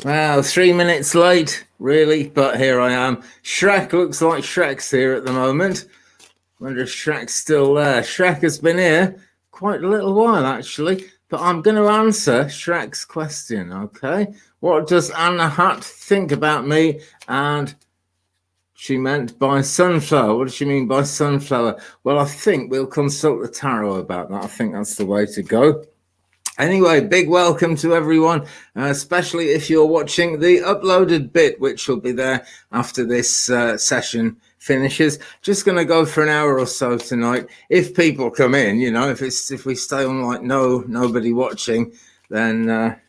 Well, 3 minutes late, really, but here I am. Shrek looks like Shrek's here at the moment. Wonder if Shrek's still there. Shrek has been here quite a little while, actually, but I'm going to answer Shrek's question, okay? What does Anna Hutt think about me? And she meant by sunflower. What does she mean by sunflower? Well, I think we'll consult the tarot about that. I think that's the way to go. Anyway, big welcome to everyone, especially if you're watching the uploaded bit, which will be there after this session finishes. Just going to go for an hour or so tonight. If people come in, you know, if we stay on like nobody watching, then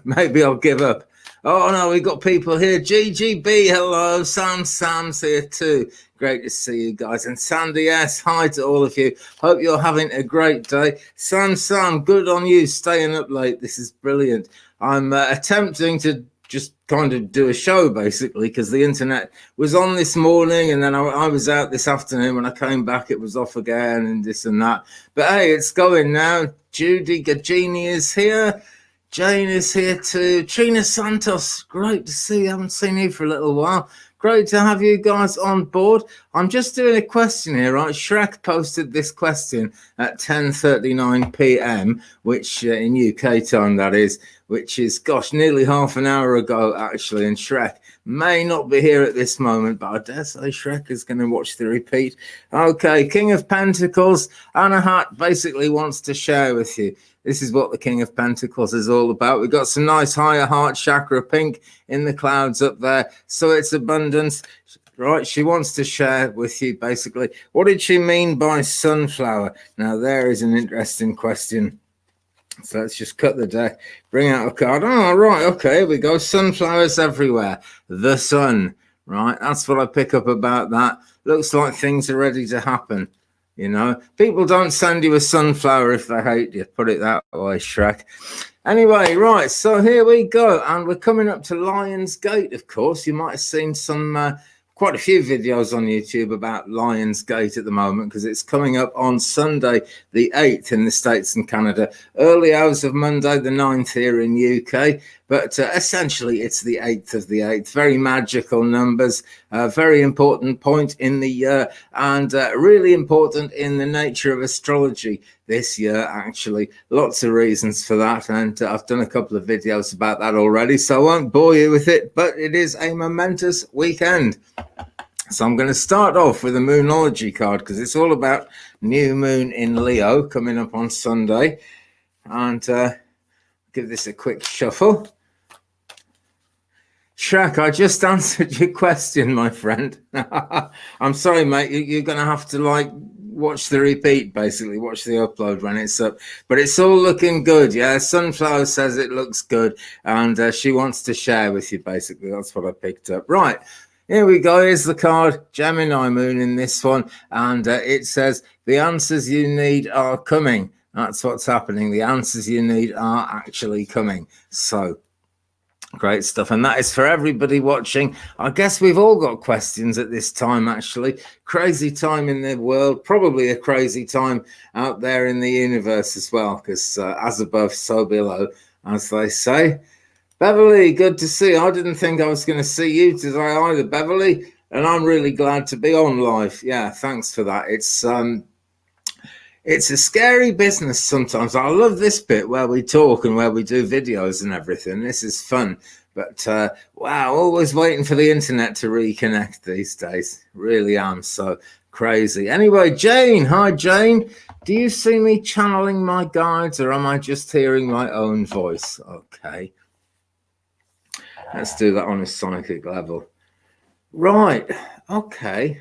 maybe I'll give up. Oh no, we've got people here. GGB, hello. Sam's here too. Great to see you guys. And Sandy S, hi to all of you. Hope you're having a great day. Sam, good on you, staying up late. This is brilliant. I'm attempting to just kind of do a show basically because the internet was on this morning and then I was out this afternoon. When I came back it was off again and this and that. But hey, it's going now. Judy Gagini is here. Jane is here too. Trina Santos, great to see you. I haven't seen you for a little while. Great to have you guys on board. I'm just doing a question here, right? Shrek posted this question at 10:39 p.m., which in UK time that is, which is, gosh, nearly half an hour ago, actually. And Shrek may not be here at this moment, but I dare say Shrek is going to watch the repeat. Okay, King of Pentacles, Anna Hart basically wants to share with you. This is what the King of Pentacles is all about. We've got some nice higher heart chakra pink in the clouds up there. So it's abundance, right? She wants to share with you basically. What did she mean by sunflower? Now, there is an interesting question. So let's just cut the deck, bring out a card. Oh, right. Okay, here we go. Sunflowers everywhere. The sun, right? That's what I pick up about that. Looks like things are ready to happen. You know, people don't send you a sunflower if they hate you. Put it that way, Shrek. Anyway, right, so here we go. And we're coming up to Lion's Gate, of course. You might have seen some quite a few videos on YouTube about Lion's Gate at the moment because it's coming up on Sunday, the 8th in the States and Canada. Early hours of Monday, the 9th here in UK. But essentially, it's the 8th of the 8th. Very magical numbers. Very important point in the year and really important in the nature of astrology this year, actually. Lots of reasons for that. And I've done a couple of videos about that already, so I won't bore you with it. But it is a momentous weekend. So I'm going to start off with a Moonology card because it's all about new moon in Leo coming up on Sunday. And give this a quick shuffle. Shrek, I just answered your question, my friend. I'm sorry, mate. You're going to have to like watch the repeat, basically. Watch the upload when it's up. But it's all looking good, yeah? Sunflower says it looks good. And she wants to share with you, basically. That's what I picked up. Right. Here we go. Here's the card. Gemini moon in this one. And it says, the answers you need are coming. That's what's happening. The answers you need are actually coming. So, great stuff. And that is for everybody watching. I guess we've all got questions at this time, actually. Crazy time in the world. Probably a crazy time out there in the universe as well, because as above, so below, as they say. Beverly, good to see you. I didn't think I was going to see you today either, Beverly. And I'm really glad to be on live. Yeah, thanks for that. It's a scary business sometimes. I love this bit where we talk and where we do videos and everything. This is fun. But, wow, always waiting for the internet to reconnect these days. Really am so crazy. Anyway, Jane. Hi, Jane. Do you see me channeling my guides or am I just hearing my own voice? Okay. Let's do that on a psychic level. Right. Okay.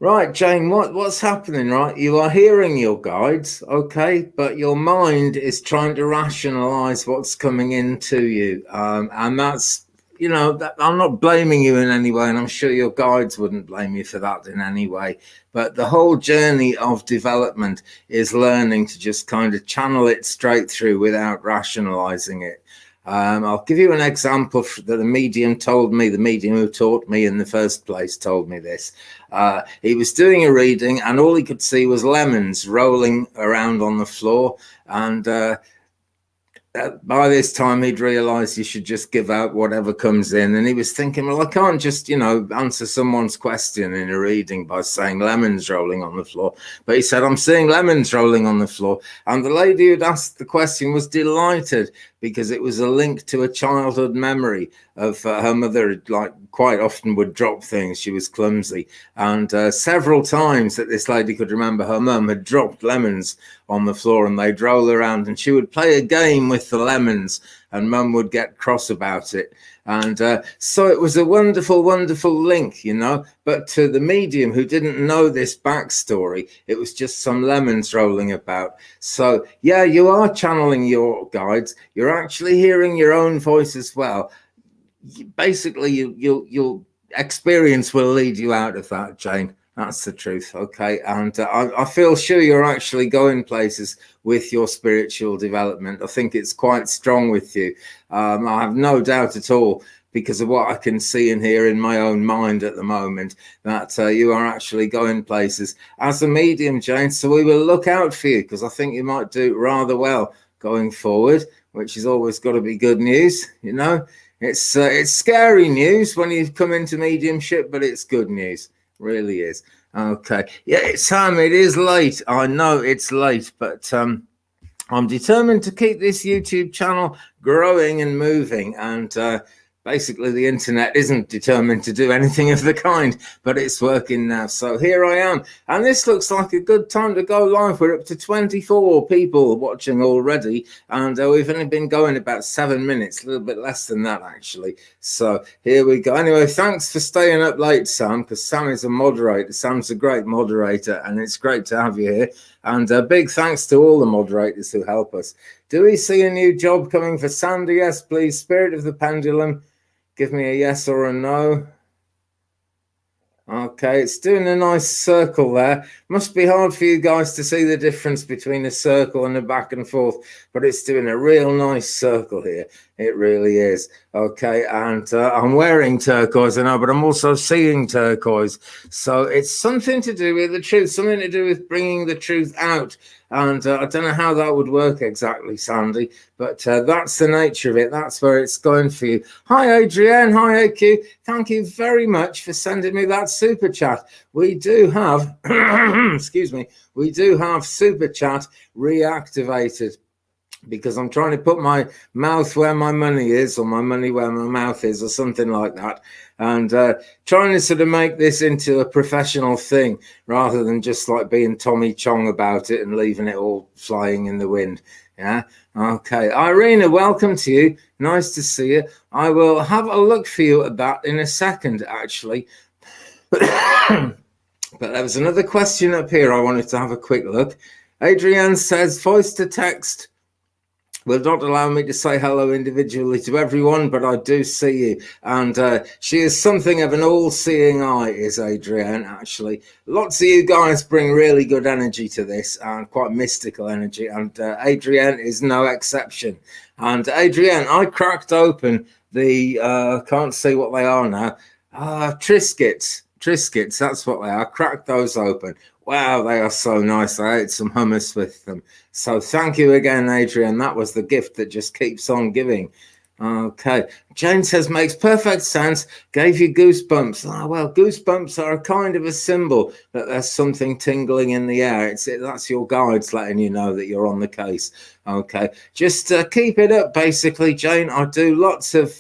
Right, Jane, what's happening, right? You are hearing your guides, okay, but your mind is trying to rationalize what's coming into you. And that's, you know, I'm not blaming you in any way, and I'm sure your guides wouldn't blame you for that in any way. But the whole journey of development is learning to just kind of channel it straight through without rationalizing it. I'll give you an example that a medium told me, the medium who taught me in the first place told me this. He was doing a reading and all he could see was lemons rolling around on the floor. And by this time he'd realized you should just give out whatever comes in, and he was thinking, well, I can't just answer someone's question in a reading by saying lemons rolling on the floor. But he said, I'm seeing lemons rolling on the floor, and the lady who'd asked the question was delighted because it was a link to a childhood memory of her mother, like quite often would drop things. She was clumsy, and several times that this lady could remember, her mum had dropped lemons on the floor and they'd roll around, and she would play a game with the lemons and mum would get cross about it. And so it was a wonderful, wonderful link, but to the medium who didn't know this backstory, it was just some lemons rolling about. So yeah, you are channeling your guides. You're actually hearing your own voice as well. Basically, you'll experience will lead you out of that, Jane. That's the truth. Okay. And I feel sure you're actually going places with your spiritual development. I think it's quite strong with you. I have no doubt at all, because of what I can see and hear in my own mind at the moment, that you are actually going places as a medium, Jane. So we will look out for you, because I think you might do rather well going forward, which is always got to be good news. It's scary news when you come into mediumship, but it's good news. Really is. Okay. Yeah, it is late. I know it's late, but I'm determined to keep this YouTube channel growing and moving, and basically the internet isn't determined to do anything of the kind, but it's working now. So here I am, and this looks like a good time to go live. We're up to 24 people watching already, and we've only been going about 7 minutes, a little bit less than that actually. So here we go. Anyway, thanks for staying up late, Sam, because Sam is a moderator. Sam's a great moderator, and it's great to have you here. And big thanks to all the moderators who help us. Do we see a new job coming for Sandy? Yes, please. Spirit of the Pendulum, give me a yes or a no. Okay, it's doing a nice circle there. Must be hard for you guys to see the difference between a circle and a back and forth, but it's doing a real nice circle here. It really is. Okay, and I'm wearing turquoise, I know, but I'm also seeing turquoise. So it's something to do with the truth, something to do with bringing the truth out. And I don't know how that would work exactly, Sandy, but that's the nature of it. That's where it's going for you. Hi, Adrienne. Hi, AQ. Thank you very much for sending me that super chat. We do have, excuse me, we do have super chat reactivated, because I'm trying to put my mouth where my money is, or my money where my mouth is, or something like that. And trying to sort of make this into a professional thing, rather than just like being Tommy Chong about it and leaving it all flying in the wind. Yeah. Okay. Irina, welcome to you. Nice to see you. I will have a look for you at that in a second, actually. But there was another question up here I wanted to have a quick look. Adrienne says, voice to text will not allow me to say hello individually to everyone, but I do see you. And she is something of an all-seeing eye, is Adrienne, actually. Lots of you guys bring really good energy to this, and quite mystical energy, and Adrienne is no exception. And Adrienne, I cracked open the, can't see what they are now, Triscuits, that's what they are. I cracked those open. Wow, they are so nice. I ate some hummus with them. So thank you again, Adrian. That was the gift that just keeps on giving. Okay. Jane says, makes perfect sense. Gave you goosebumps. Ah, well, goosebumps are a kind of a symbol that there's something tingling in the air. That's your guides letting you know that you're on the case. Okay. Just keep it up, basically, Jane. I do lots of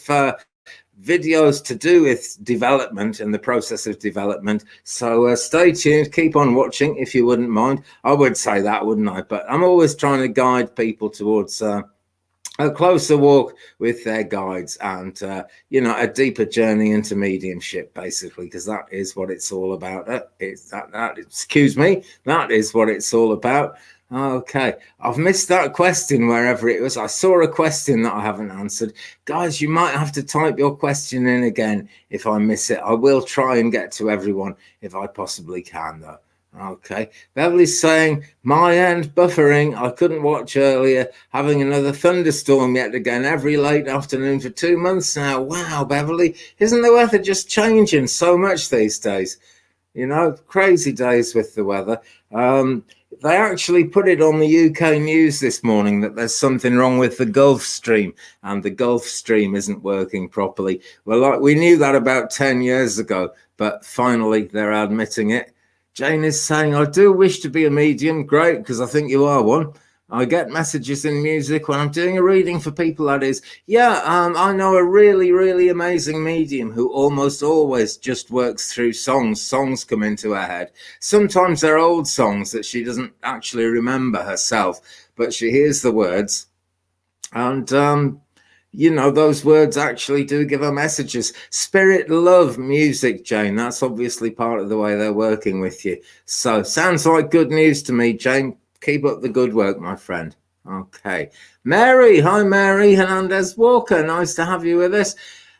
videos to do with development and the process of development, so stay tuned, keep on watching if you wouldn't mind. I would say that, wouldn't I? But I'm always trying to guide people towards a closer walk with their guides, and a deeper journey into mediumship, basically, because that is what it's all about. Excuse me, that is what it's all about. Okay, I've missed that question wherever it was. I saw a question that I haven't answered. Guys, you might have to type your question in again if I miss it. I will try and get to everyone if I possibly can, though. Okay, Beverly's saying, my end buffering. I couldn't watch earlier. Having another thunderstorm yet again every late afternoon for 2 months now. Wow, Beverly, isn't the weather just changing so much these days? Crazy days with the weather. They actually put it on the UK news this morning that there's something wrong with the Gulf Stream and the Gulf Stream isn't working properly. Well, like, we knew that about 10 years ago, but finally they're admitting it. Jane is saying, I do wish to be a medium. Great, because I think you are one. I get messages in music when I'm doing a reading for people, that is. Yeah, I know a really, really amazing medium who almost always just works through songs. Songs come into her head. Sometimes they're old songs that she doesn't actually remember herself, but she hears the words. And, you know, those words actually do give her messages. Spirit love music, Jane. That's obviously part of the way they're working with you. So, sounds like good news to me, Jane. Keep up the good work, my friend. Okay. Mary. Hi, Mary Hernandez Walker. Nice to have you with us.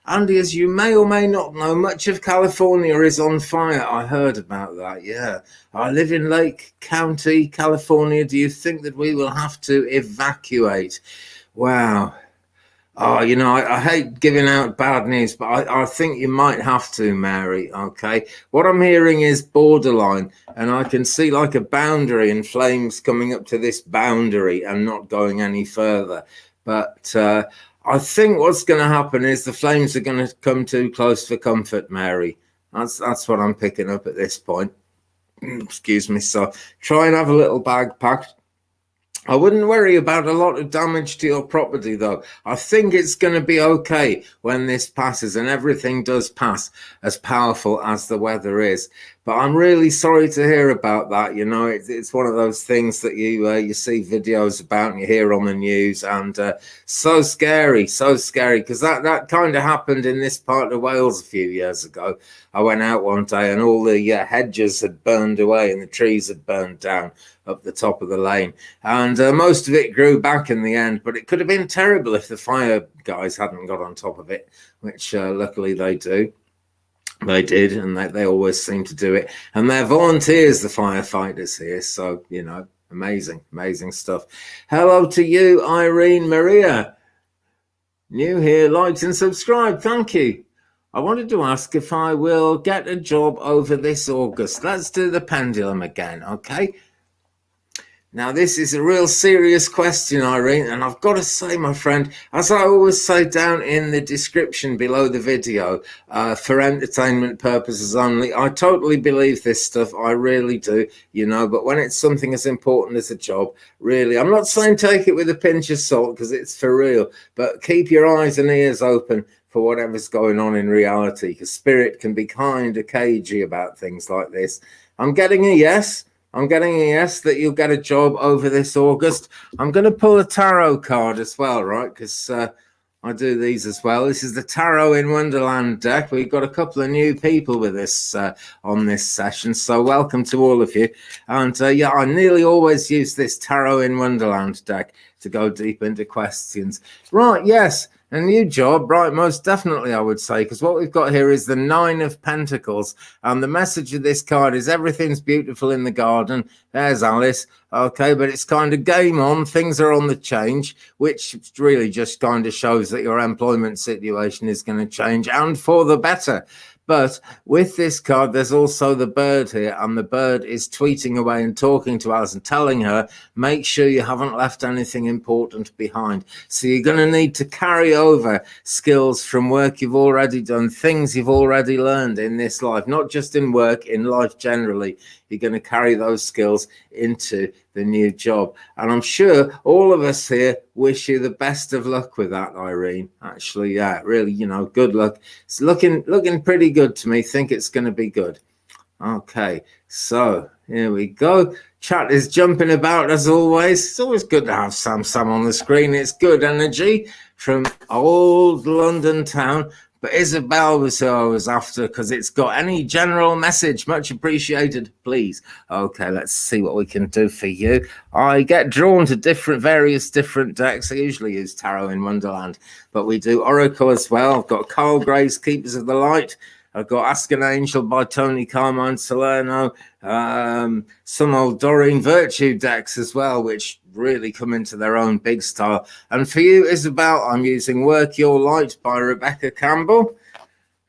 Andy, as you may or may not know, much of California is on fire. I heard about that, yeah. I live in Lake County, California. Do you think that we will have to evacuate? Wow. Oh, you know, I hate giving out bad news, but I think you might have to, Mary, okay? What I'm hearing is borderline, and I can see like a boundary and flames coming up to this boundary and not going any further. But I think what's going to happen is the flames are going to come too close for comfort, Mary. That's what I'm picking up at this point. Excuse me. So try and have a little bag packed. I wouldn't worry about a lot of damage to your property, though. I think it's going to be okay when this passes, and everything does pass, as powerful as the weather is. But I'm really sorry to hear about that. You know, it's one of those things that you see videos about and you hear on the news, and so scary, because that kind of happened in this part of Wales a few years ago. I went out one day and all the hedges had burned away and the trees had burned down up the top of the lane, and most of it grew back in the end, but it could have been terrible if the fire guys hadn't got on top of it, which luckily they did, and they always seem to do it, and they're volunteers, the firefighters here, so you know, amazing stuff. Hello to you, Irene Maria, new here, liked and subscribed, thank you. I wanted to ask if I will get a job over this August. Let's do the pendulum again, okay? Now, this is a real serious question, Irene, and I've got to say, my friend, as I always say down in the description below the video, for entertainment purposes only, I totally believe this stuff, I really do, you know, but when it's something as important as a job, really, I'm not saying take it with a pinch of salt, because it's for real, but keep your eyes and ears open for whatever's going on in reality, because spirit can be kind of cagey about things like this. I'm getting a yes. I'm getting a yes that you'll get a job over this August. I'm going to pull a tarot card as well, right? Because I do these as well. This is the Tarot in Wonderland deck. We've got a couple of new people with us on this session, so welcome to all of you. And yeah, I nearly always use this Tarot in Wonderland deck to go deep into questions. Right, yes. A new job, right, most definitely, I would say, because what we've got here is the 9 of Pentacles, and the message of this card is everything's beautiful in the garden. There's Alice, okay, but it's kind of game on, things are on the change, which really just kind of shows that your employment situation is going to change, and for the better. But with this card, there's also the bird here, and the bird is tweeting away and talking to Alice and telling her, make sure you haven't left anything important behind. So you're going to need to carry over skills from work you've already done, things you've already learned in this life, not just in work, in life generally. You're going to carry those skills into the new job. And I'm sure all of us here wish you the best of luck with that, Irene. Actually, yeah, really, you know, good luck. It's looking pretty good to me. Think it's going to be good. Okay, so here we go. Chat is jumping about as always. It's always good to have Sam on the screen. It's good energy from old London town. But Isabel was who I was after, because it's got any general message. Much appreciated, please. Okay, let's see what we can do for you. I get drawn to various different decks. I usually use Tarot in Wonderland, but we do Oracle as well. I've got Carl Gray's Keepers of the Light. I've got Ask an Angel by Tony Carmine Salerno. Some old Doreen Virtue decks as well, which really come into their own big style. And for you, Isabel, I'm using Work Your Light by Rebecca Campbell.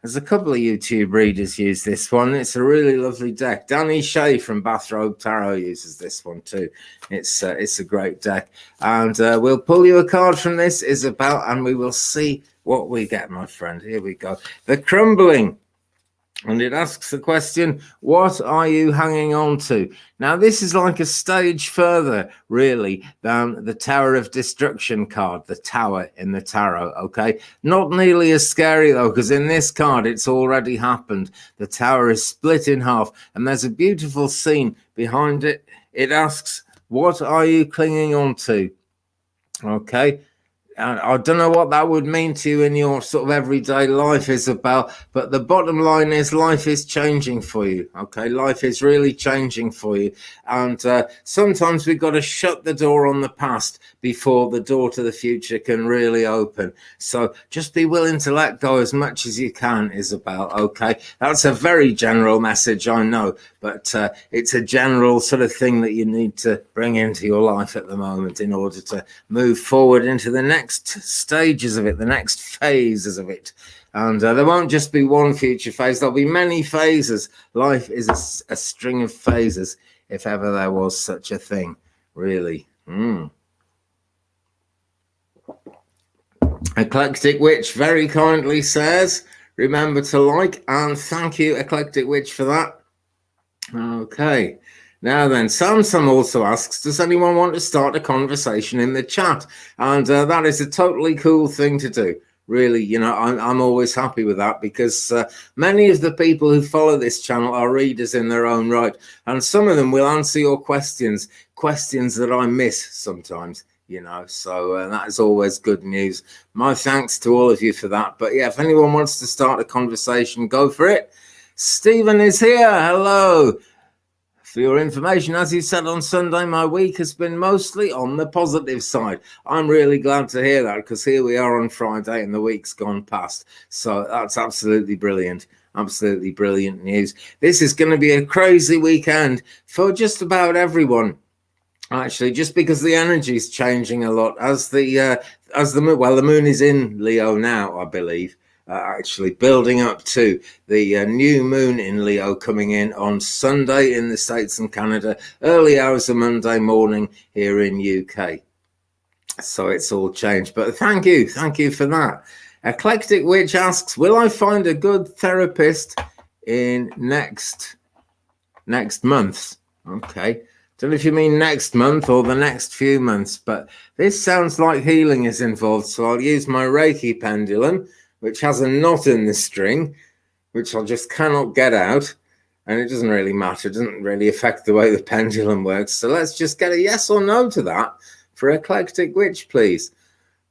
There's a couple of YouTube readers use this one. It's a really lovely deck. Danny Shea from Bathrobe Tarot uses this one too. It's a great deck. And we'll pull you a card from this, Isabel, and we will see what we get, my friend. Here we go. The Crumbling. And it asks the question, what are you hanging on to? Now, this is like a stage further, really, than the Tower of Destruction card, the Tower in the Tarot, okay? Not nearly as scary, though, because in this card, it's already happened. The Tower is split in half, and there's a beautiful scene behind it. It asks, what are you clinging on to? Okay? I don't know what that would mean to you in your sort of everyday life, Isabel, but the bottom line is life is changing for you, okay? Life is really changing for you. And sometimes we've got to shut the door on the past before the door to the future can really open. So just be willing to let go as much as you can, Isabel, okay? That's a very general message, I know, but it's a general sort of thing that you need to bring into your life at the moment in order to move forward into the next stages of it, the next phases of it. And there won't just be one future phase, there'll be many phases. Life is a string of phases, if ever there was such a thing, really. Eclectic Witch very kindly says, remember to like, and thank you, Eclectic Witch, for that. Okay. Now then, Samsung also asks, does anyone want to start a conversation in the chat? And that is a totally cool thing to do. Really, you know, I'm always happy with that because many of the people who follow this channel are readers in their own right. And some of them will answer your questions that I miss sometimes, you know. So that is always good news. My thanks to all of you for that. But yeah, if anyone wants to start a conversation, go for it. Stephen is here. Hello. For your information, as you said on Sunday, my week has been mostly on the positive side. I'm really glad to hear that because here we are on Friday and the week's gone past. So that's absolutely brilliant. Absolutely brilliant news. This is going to be a crazy weekend for just about everyone. Actually, just because the energy is changing a lot as the moon is in Leo now, I believe. Actually building up to the new moon in Leo coming in on Sunday in the States and Canada, early hours of Monday morning here in UK. So it's all changed. But thank you for that. Eclectic Witch asks, will I find a good therapist in next month? Okay. Don't know if you mean next month or the next few months, but this sounds like healing is involved. So I'll use my Reiki pendulum, which has a knot in the string, which I just cannot get out. And it doesn't really matter. It doesn't really affect the way the pendulum works. So let's just get a yes or no to that for Eclectic Witch, please.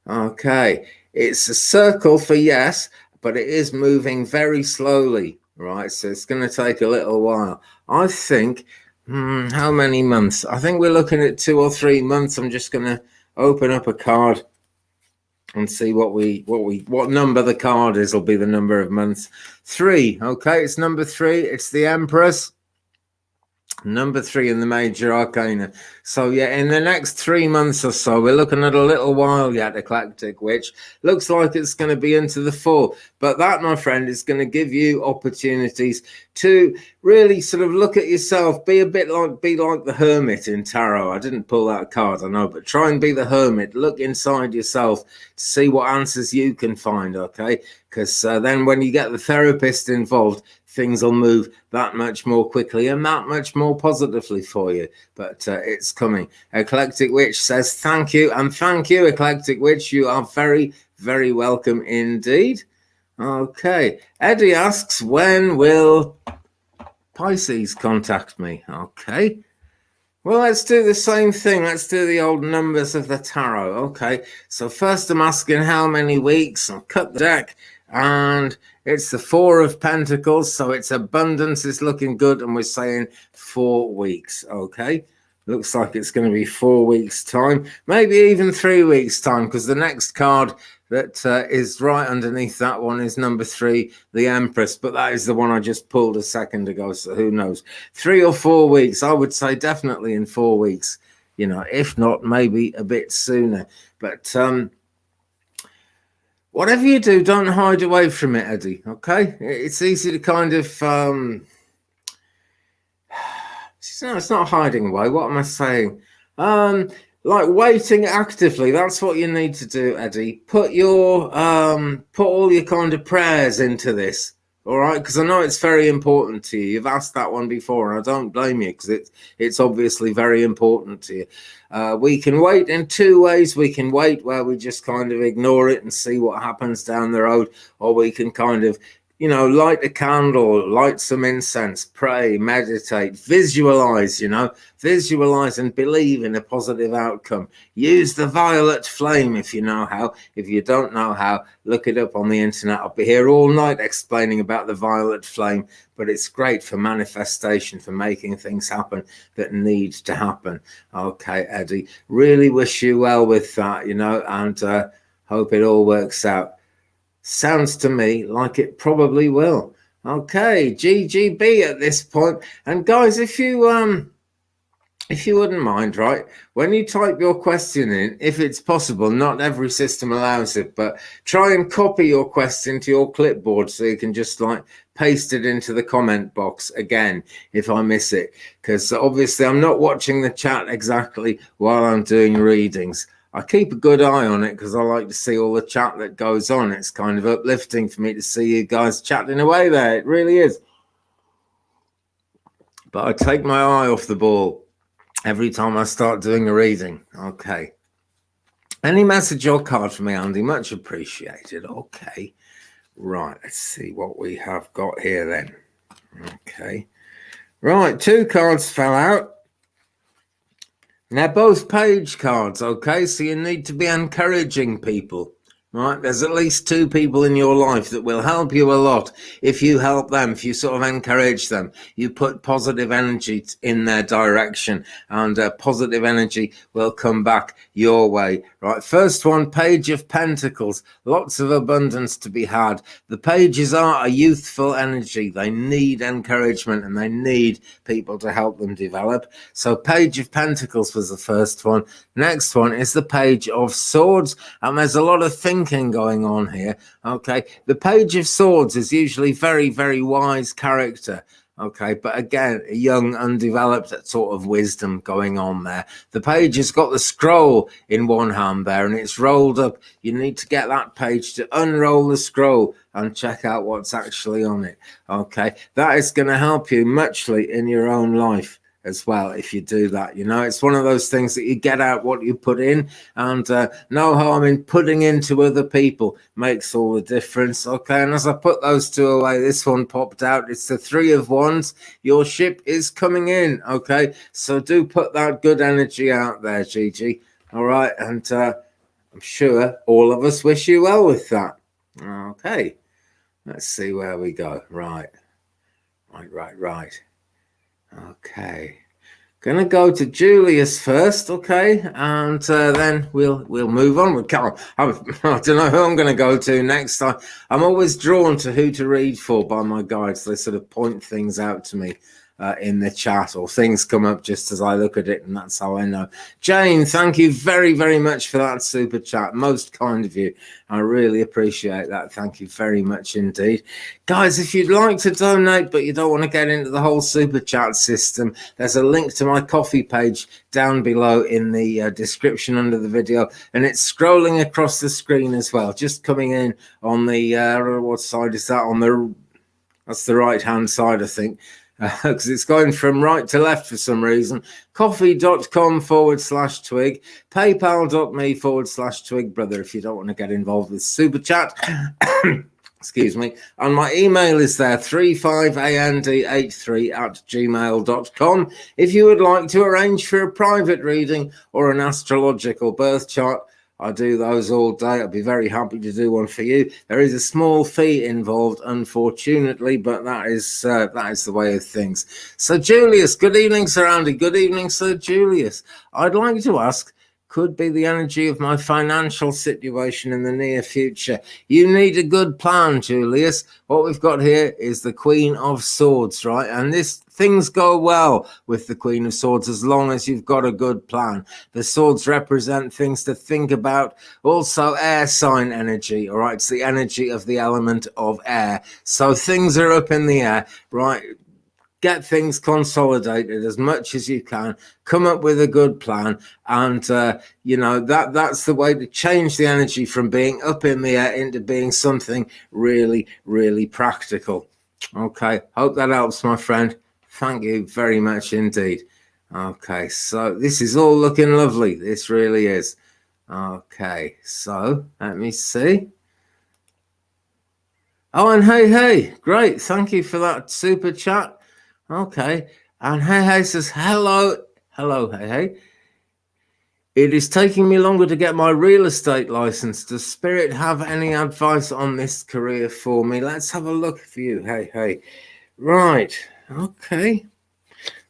Okay. It's a circle for yes, but it is moving very slowly, right? So it's going to take a little while. I think, how many months? I think we're looking at 2 or 3 months. I'm just going to open up a card and see what number the card is. Will be the number of months. 3. Okay, it's number 3. It's the Empress. Number 3 in the major arcana. So yeah, in the next 3 months or so, we're looking at a little while yet, Eclectic Witch. Looks like it's going to be into the fall. But that, my friend, is going to give you opportunities to really sort of look at yourself, be like the hermit in tarot. I didn't pull that card, I know, but try and be the hermit. Look inside yourself to see what answers you can find, okay? Because then when you get the therapist involved, things will move that much more quickly and that much more positively for you. But it's coming. Eclectic Witch says thank you. And thank you, Eclectic Witch. You are very, very welcome indeed. Okay. Eddie asks, when will Pisces contact me? Okay. Well, let's do the same thing. Let's do the old numbers of the tarot. Okay. So first I'm asking how many weeks. I'll cut the deck. And it's the 4 of Pentacles, so its abundance is looking good, and we're saying 4 weeks, okay? Looks like it's going to be 4 weeks' time, maybe even 3 weeks' time, because the next card that is right underneath that one is number 3, the Empress, but that is the one I just pulled a second ago, so who knows? 3 or 4 weeks, I would say definitely in 4 weeks, you know, if not, maybe a bit sooner. But whatever you do, don't hide away from it, Eddie. Okay, it's easy to kind of it's not hiding away. What am I saying? Like waiting actively. That's what you need to do, Eddie. Put all your kind of prayers into this. All right, because I know it's very important to you. You've asked that one before, and I don't blame you because it's obviously very important to you. We can wait in two ways. We can wait where we just kind of ignore it and see what happens down the road, or we can kind of light a candle, light some incense, pray, meditate, visualize, visualize and believe in a positive outcome. Use the violet flame if you know how. If you don't know how, look it up on the internet. I'll be here all night explaining about the violet flame, but it's great for manifestation, for making things happen that need to happen. Okay, Eddie, really wish you well with that, and hope it all works out. Sounds to me like it probably will. Okay, GGB at this point. And guys, if you wouldn't mind, right, when you type your question in, if it's possible, not every system allows it, but try and copy your question to your clipboard so you can just like paste it into the comment box again if I miss it, because obviously I'm not watching the chat exactly while I'm doing readings. I keep a good eye on it because I like to see all the chat that goes on. It's kind of uplifting for me to see you guys chatting away there. It really is. But I take my eye off the ball every time I start doing a reading. Okay. Any message or card for me, Andy? Much appreciated. Okay. Right. Let's see what we have got here then. Okay. Right. 2 cards fell out. They're both page cards, okay? So you need to be encouraging people, right? There's at least 2 people in your life that will help you a lot if you help them, if you sort of encourage them. You put positive energy in their direction, and positive energy will come back your way, right? First one, Page of Pentacles. Lots of abundance to be had. The pages are a youthful energy. They need encouragement and they need people to help them develop. So Page of Pentacles was the first one. Next one is the Page of Swords, and there's a lot of thinking going on here. Okay, the Page of Swords is usually very, very wise character. Okay, but again, a young, undeveloped sort of wisdom going on there. The page has got the scroll in one hand there, and it's rolled up. You need to get that page to unroll the scroll and check out what's actually on it. Okay, that is going to help you muchly in your own life as well if you do that. It's one of those things that you get out what you put in, and no harm in putting into other people makes all the difference. Okay, and as I put those 2 away, this one popped out. It's the 3 of Wands. Your ship is coming in. Okay, so do put that good energy out there, Gigi. All right, and I'm sure all of us wish you well with that. Okay, let's see where we go. Right. Okay, gonna go to Julius first, okay, and then we'll move on. I don't know who I'm gonna go to next. I'm always drawn to who to read for by my guides. They sort of point things out to me in the chat, or things come up just as I look at it, and that's how I know. Jane, thank you very, very much for that super chat. Most kind of you. I really appreciate that. Thank you very much indeed. Guys, if you'd like to donate but you don't want to get into the whole super chat system, there's a link to my Ko-fi page down below in the description under the video, and it's scrolling across the screen as well, just coming in on the what side is that? That's the right hand side, I think, because it's going from right to left for some reason. Coffee.com/twig, paypal.me/twig brother if you don't want to get involved with super chat. Excuse me. And my email is there, 35and83@gmail.com. If you would like to arrange for a private reading or an astrological birth chart, I do those all day. I'd be very happy to do one for you. There is a small fee involved, unfortunately, but that is the way of things. So Julius, good evening, Sir Andy. Good evening, Sir Julius. I'd like to ask, could be the energy of my financial situation in the near future. You need a good plan, Julius. What we've got here is the Queen of Swords, right? And this things go well with the Queen of Swords as long as you've got a good plan. The swords represent things to think about. Also air sign energy, all right? It's the energy of the element of air. So things are up in the air, right? Get things consolidated as much as you can, come up with a good plan, and that's the way to change the energy from being up in the air into being something really, really practical. Okay, hope that helps, my friend. Thank you very much indeed. Okay, so this is all looking lovely. This really is. Okay, so let me see. Oh, and hey, great. Thank you for that super chat. Okay, and hey says, hello, hey. It is taking me longer to get my real estate license. Does Spirit have any advice on this career for me? Let's have a look for you. Hey. Right, okay.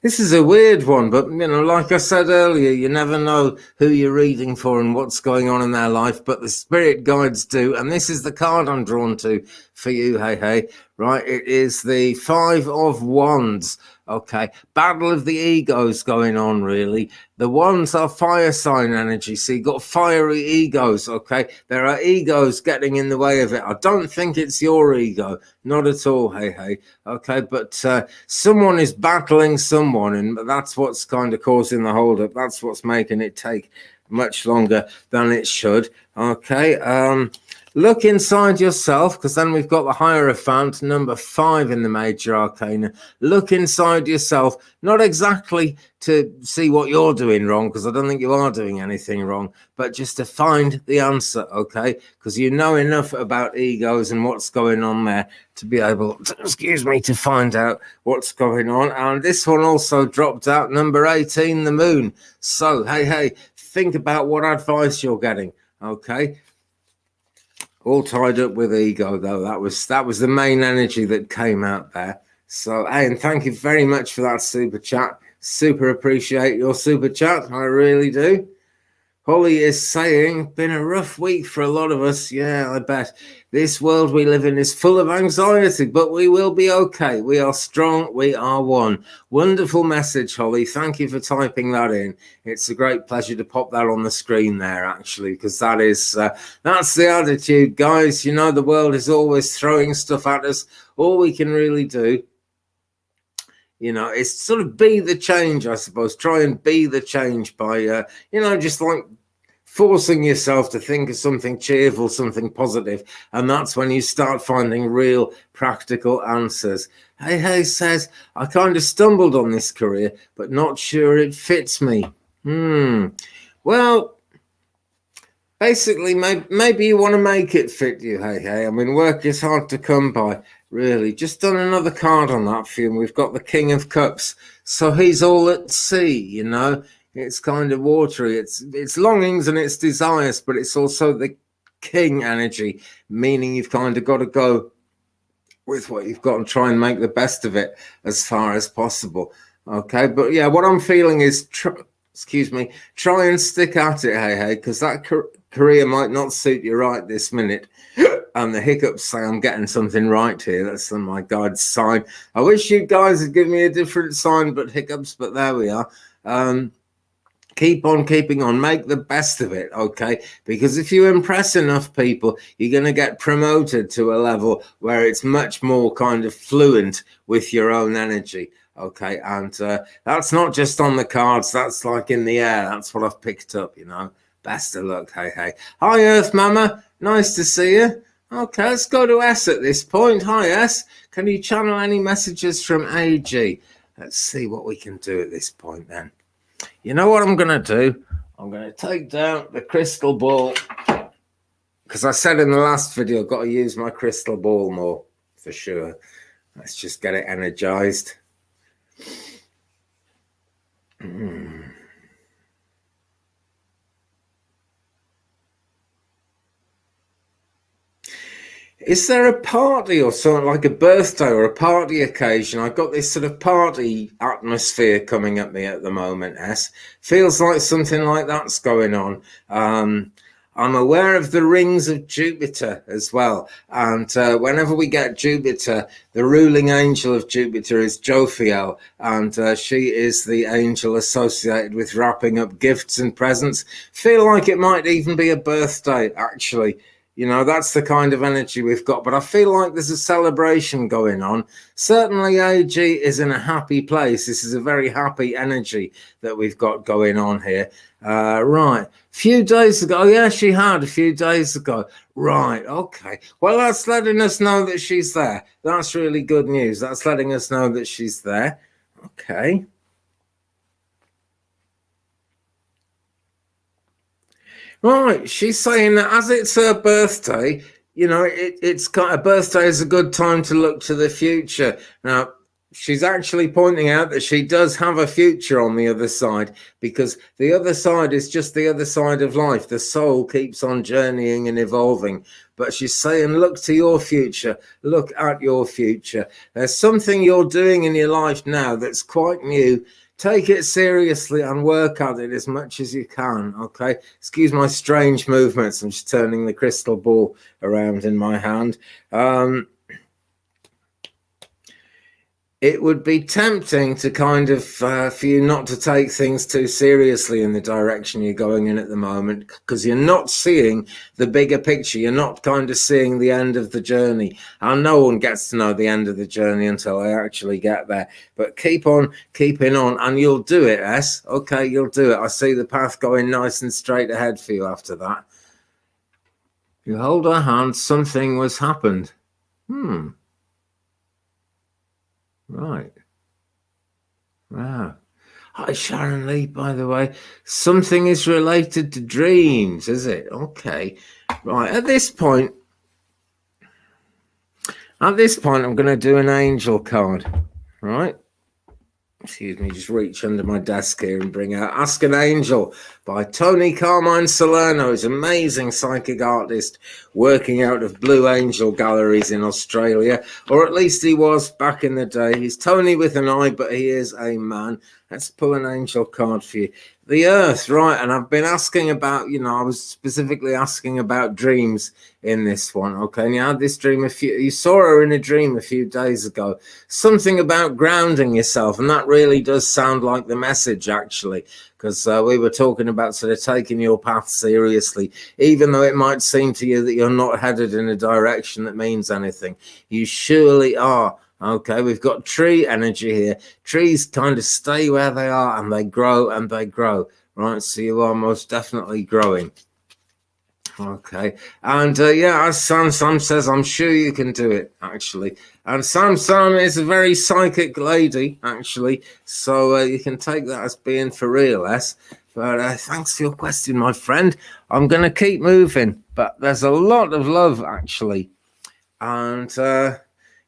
This is a weird one, but, like I said earlier, you never know who you're reading for and what's going on in their life, but the spirit guides do, and this is the card I'm drawn to for you, hey. Right, it is the 5 of Wands. Okay, battle of the egos going on, really. The Wands are fire sign energy, so you've got fiery egos, okay? There are egos getting in the way of it. I don't think it's your ego, not at all, hey. Okay, but someone is battling someone, and that's what's kind of causing the holdup. That's what's making it take much longer than it should. Okay, look inside yourself, because then we've got the Hierophant, number 5 in the Major Arcana. Look inside yourself, not exactly to see what you're doing wrong, because I don't think you are doing anything wrong, but just to find the answer, okay? Because you know enough about egos and what's going on there to be able to, to find out what's going on. And this one also dropped out, number 18, the Moon. So, hey, think about what advice you're getting, okay? All tied up with ego, though. That was the main energy that came out there. So, hey, and thank you very much for that super chat. Super appreciate your super chat. I really do. Holly is saying, been a rough week for a lot of us. Yeah, I bet. This world we live in is full of anxiety, but we will be okay. We are strong. We are one. Wonderful message, Holly. Thank you for typing that in. It's a great pleasure to pop that on the screen there, actually, because that's the attitude, guys. The world is always throwing stuff at us. All we can really do, it's sort of be the change, I suppose. Try and be the change by, just like forcing yourself to think of something cheerful, something positive. And that's when you start finding real practical answers. Hey says, I kind of stumbled on this career, but not sure it fits me. Well, basically, maybe you want to make it fit you, hey. I mean, work is hard to come by. Really, just done another card on that for you. We've got the King of Cups, so he's all at sea. It's kind of watery. It's longings and it's desires, but it's also the King energy, meaning you've kind of got to go with what you've got and try and make the best of it as far as possible. Okay, but yeah, what I'm feeling is try and stick at it, hey, because that career might not suit you right this minute. And the hiccups say I'm getting something right here. That's my guide's sign. I wish you guys would give me a different sign, but hiccups, but there we are. Keep on keeping on. Make the best of it, okay? Because if you impress enough people, you're going to get promoted to a level where it's much more kind of fluent with your own energy, okay? And that's not just on the cards. That's like in the air. That's what I've picked up, Best of luck, hey. Hi, Earth Mama. Nice to see you. Okay, let's go to S at this point. Hi, S. Can you channel any messages from AG? Let's see what we can do at this point then. You know what I'm going to do? I'm going to take down the crystal ball. Because I said in the last video, I've got to use my crystal ball more, for sure. Let's just get it energized. Is there a party or something, like a birthday or a party occasion? I've got this sort of party atmosphere coming at me at the moment, S. Feels like something like that's going on. I'm aware of the rings of Jupiter as well. And whenever we get Jupiter, the ruling angel of Jupiter is Jophiel. And she is the angel associated with wrapping up gifts and presents. Feel like it might even be a birthday, actually. You know, that's the kind of energy we've got. But I feel like there's a celebration going on. Certainly, AG is in a happy place. This is a very happy energy that we've got going on here. Right. Few days ago. Yeah, she had a few days ago. Right. Okay. Well, that's letting us know that she's there. That's really good news. That's letting us know that she's there. Okay. Right, she's saying that as it's her birthday, you know, it's kind of birthday is a good time to look to the future. Now, she's actually pointing out that she does have a future on the other side, because the other side is just the other side of life. The soul keeps on journeying and evolving. But she's saying, look to your future, look at your future. There's something you're doing in your life now that's quite new. Take it seriously and work at it as much as you can, okay? Excuse my strange movements. I'm just turning the crystal ball around in my hand. It would be tempting to kind of, for you not to take things too seriously in the direction you're going in at the moment, because you're not seeing the bigger picture. You're not kind of seeing the end of the journey. And no one gets to know the end of the journey until they actually get there. But keep on keeping on, and you'll do it, S. Okay, you'll do it. I see the path going nice and straight ahead for you after that. You hold her hand, something was happened. Right. Wow. Hi, Sharon Lee, by the way. Something is related to dreams, is it? Okay. Right. At this point, I'm going to do an angel card. Right. Excuse me, just reach under my desk here and bring out Ask an Angel by Tony Carmine Salerno. He's an amazing psychic artist working out of Blue Angel galleries in Australia, or at least he was back in the day. He's Tony with an I, but he is a man. Let's pull an angel card for you. The Earth, right, and I've been asking about, you know, I was specifically asking about dreams in this one, okay, and you had this dream you saw her in a dream a few days ago, something about grounding yourself, and that really does sound like the message, actually, because we were talking about sort of taking your path seriously, even though it might seem to you that you're not headed in a direction that means anything. You surely are. Okay, we've got tree energy here. Trees kind of stay where they are and they grow and they grow, right? So you are most definitely growing. Okay, and yeah, as Sam says, I'm sure you can do it, actually. And Sam is a very psychic lady, actually, so you can take that as being for real, S. But thanks for your question, my friend. I'm going to keep moving, but there's a lot of love, actually. And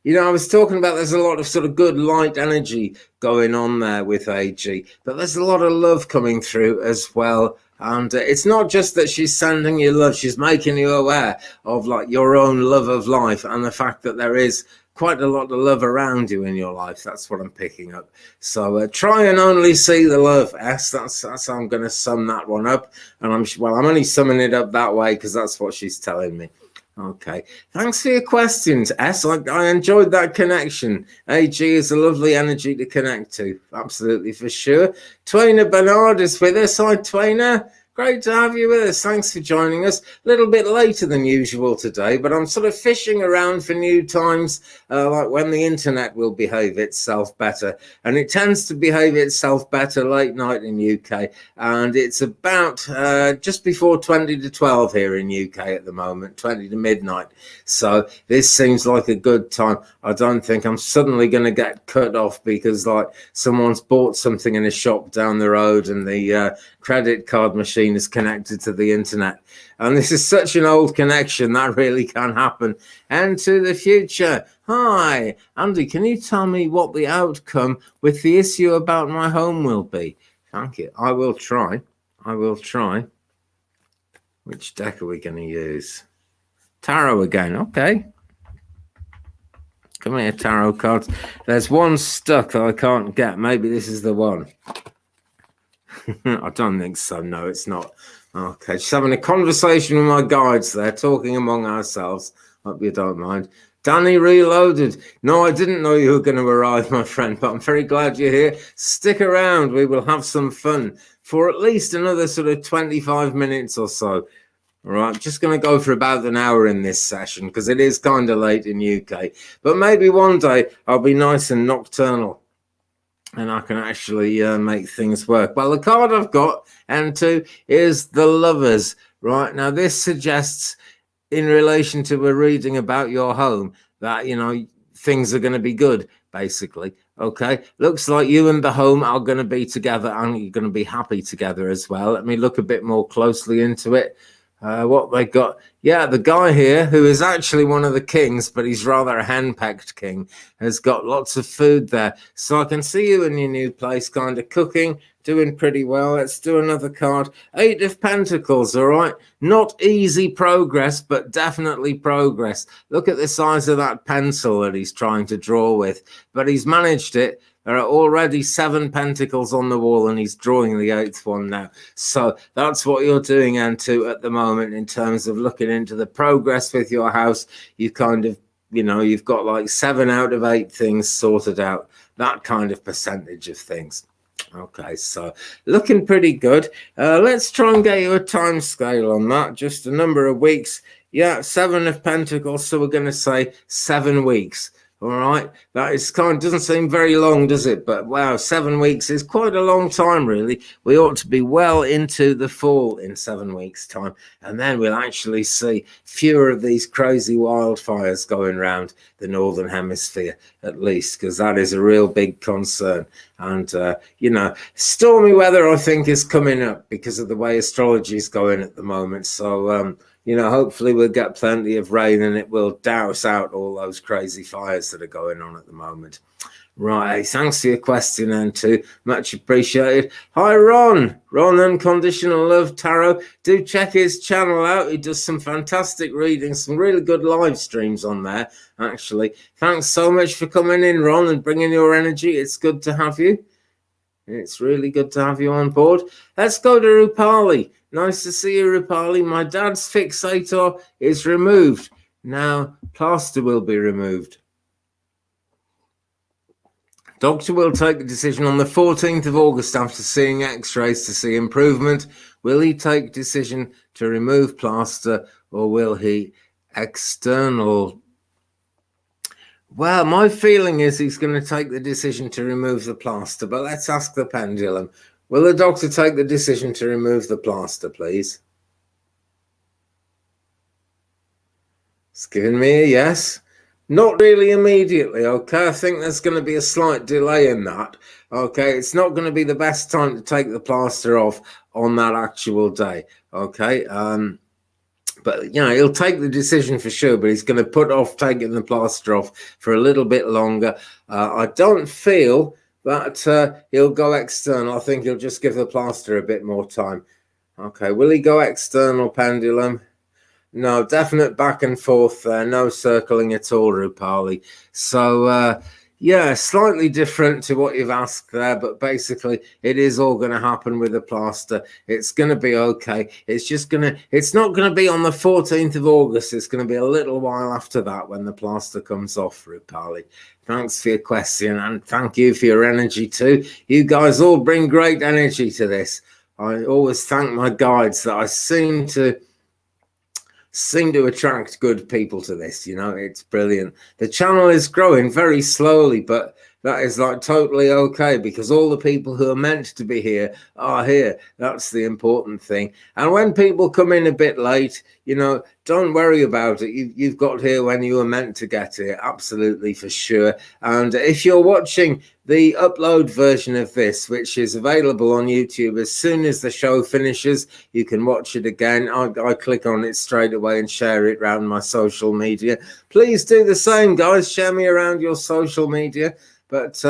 you know, I was talking about there's a lot of sort of good light energy going on there with AG, but there's a lot of love coming through as well. And it's not just that she's sending you love, she's making you aware of like your own love of life and the fact that there is quite a lot of love around you in your life. That's what I'm picking up. So try and only see the love, S. That's how I'm going to sum that one up. And I'm only summing it up that way because that's what she's telling me. Okay, thanks for your questions, S. I enjoyed that connection. AG is a lovely energy to connect to, absolutely, for sure. Twaina Bernard is with us. Hi, Twaina. Great to have you with us. Thanks for joining us. A little bit later than usual today, but I'm sort of fishing around for new times, like when the internet will behave itself better. And it tends to behave itself better late night in UK. And it's about just before 20 to 12 here in UK at the moment, 20 to midnight. So this seems like a good time. I don't think I'm suddenly going to get cut off because like someone's bought something in a shop down the road and the credit card machine is connected to the internet. And this is such an old connection that really can happen. And to the future. Hi, Andy, can you tell me what the outcome with the issue about my home will be? Thank you. I will try. I will try. Which deck are we going to use? Tarot again. Okay. Come here, tarot cards. There's one stuck that I can't get. Maybe this is the one. I don't think so. No, it's not. Okay, just having a conversation with my guides there, talking among ourselves. Hope you don't mind. Danny Reloaded. No, I didn't know you were going to arrive, my friend, but I'm very glad you're here. Stick around. We will have some fun for at least another sort of 25 minutes or so. All right, just going to go for about an hour in this session because it is kind of late in UK. But maybe one day I'll be nice and nocturnal and I can actually make things work. Well, the card I've got, and2, is the Lovers. Right, now this suggests, in relation to a reading about your home, that, you know, things are going to be good, basically. Okay, looks like you and the home are going to be together and you're going to be happy together as well. Let me look a bit more closely into it. What they got, yeah, the guy here, who is actually one of the kings, but he's rather a henpecked king, has got lots of food there. So I can see you in your new place kind of cooking, doing pretty well. Let's do another card. 8 of Pentacles, all right? Not easy progress, but definitely progress. Look at the size of that pencil that he's trying to draw with, but he's managed it. There are already 7 pentacles on the wall and he's drawing the 8th one now. So that's what you're doing, and2, at the moment, in terms of looking into the progress with your house. You kind of, you know, you've got like 7 out of 8 things sorted out, that kind of percentage of things. Okay, so looking pretty good. Let's try and get you a time scale on that, just a number of weeks. Yeah, 7 of Pentacles, so we're going to say 7 weeks. All right, that is kind of, doesn't seem very long, does it? But wow, 7 weeks is quite a long time, really. We ought to be well into the fall in 7 weeks' time, and then we'll actually see fewer of these crazy wildfires going around the Northern Hemisphere, at least, because that is a real big concern. And, you know, stormy weather, I think, is coming up because of the way astrology is going at the moment. So, you know, hopefully we'll get plenty of rain and it will douse out all those crazy fires that are going on at the moment. Right, thanks for your question, and2, much appreciated. Hi, Ron. Ron, Unconditional Love Tarot. Do check his channel out. He does some fantastic readings, some really good live streams on there, actually. Thanks so much for coming in, Ron, and bringing your energy. It's good to have you. It's really good to have you on board. Let's go to Rupali. Nice to see you, Rupali. My dad's fixator is removed. Now, plaster will be removed. Doctor will take a decision on the 14th of August after seeing x-rays to see improvement. Will he take decision to remove plaster, or will he external? Well, my feeling is he's going to take the decision to remove the plaster, but let's ask the pendulum. Will the doctor take the decision to remove the plaster, please? It's giving me a yes. Not really immediately, okay? I think there's going to be a slight delay in that, okay? It's not going to be the best time to take the plaster off on that actual day, okay? But, you know, he'll take the decision for sure, but he's going to put off taking the plaster off for a little bit longer. I don't feel that he'll go external. I think he'll just give the plaster a bit more time. Okay, will he go external, pendulum? No, definite back and forth there. No circling at all, Rupali. So, yeah, slightly different to what you've asked there, but basically it is all going to happen with the plaster. It's going to be okay. It's just going to, it's not going to be on the 14th of August. It's going to be a little while after that when the plaster comes off, Rupali. Thanks for your question, and thank you for your energy too. You guys all bring great energy to this. I always thank my guides that I seem to attract good people to this. You know, it's brilliant. The channel is growing very slowly, but that is like totally okay, because all the people who are meant to be here are here. That's the important thing. And when people come in a bit late, you know, don't worry about it. You've got here when you were meant to get here, absolutely, for sure. And if you're watching the upload version of this, which is available on YouTube, as soon as the show finishes, you can watch it again. I click on it straight away and share it around my social media. Please do the same, guys. Share me around your social media. But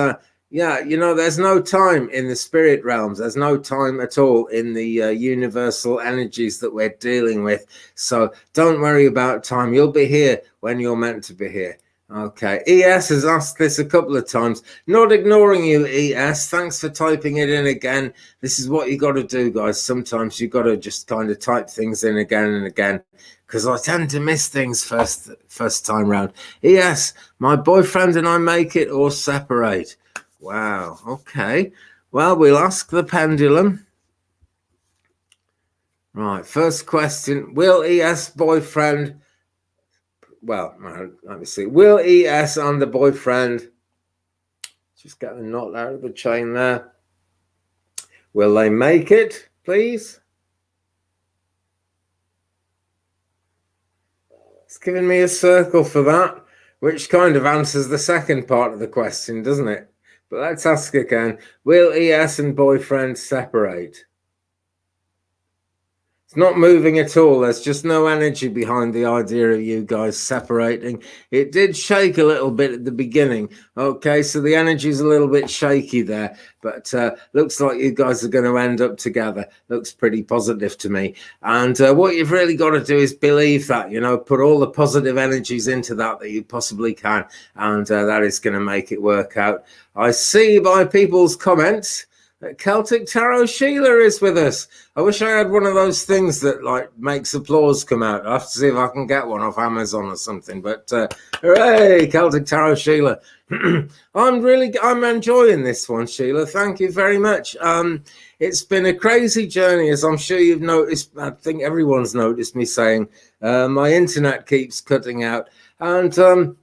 yeah, you know, there's no time in the spirit realms. There's no time at all in the universal energies that we're dealing with. So don't worry about time. You'll be here when you're meant to be here. Okay, ES has asked this a couple of times. Not ignoring you, ES. Thanks for typing it in again. This is what you got to do, guys. Sometimes you got to just kind of type things in again and again, because I tend to miss things first time round. ES, my boyfriend and I make it or separate. Wow. Okay. Well, we'll ask the pendulum. Right. First question: will ES boyfriend? Well, let me see. Will ES and the boyfriend just get the knot out of the chain there? Will they make it, please? It's giving me a circle for that, which kind of answers the second part of the question, doesn't it? But let's ask again. Will ES and boyfriend separate? It's not moving at all. There's just no energy behind the idea of you guys separating. It did shake a little bit at the beginning. Okay, so the energy is a little bit shaky there, but looks like you guys are going to end up together. Looks pretty positive to me. And what you've really got to do is believe that, you know, put all the positive energies into that you possibly can, and that is going to make it work out. I see by people's comments Celtic Tarot Sheila is with us. I wish I had one of those things that like makes applause come out. I'll have to see if I can get one off Amazon or something. But hooray, Celtic Tarot Sheila. I'm enjoying this one, Sheila. Thank you very much. It's been a crazy journey, as I'm sure you've noticed. I think everyone's noticed me saying my internet keeps cutting out, and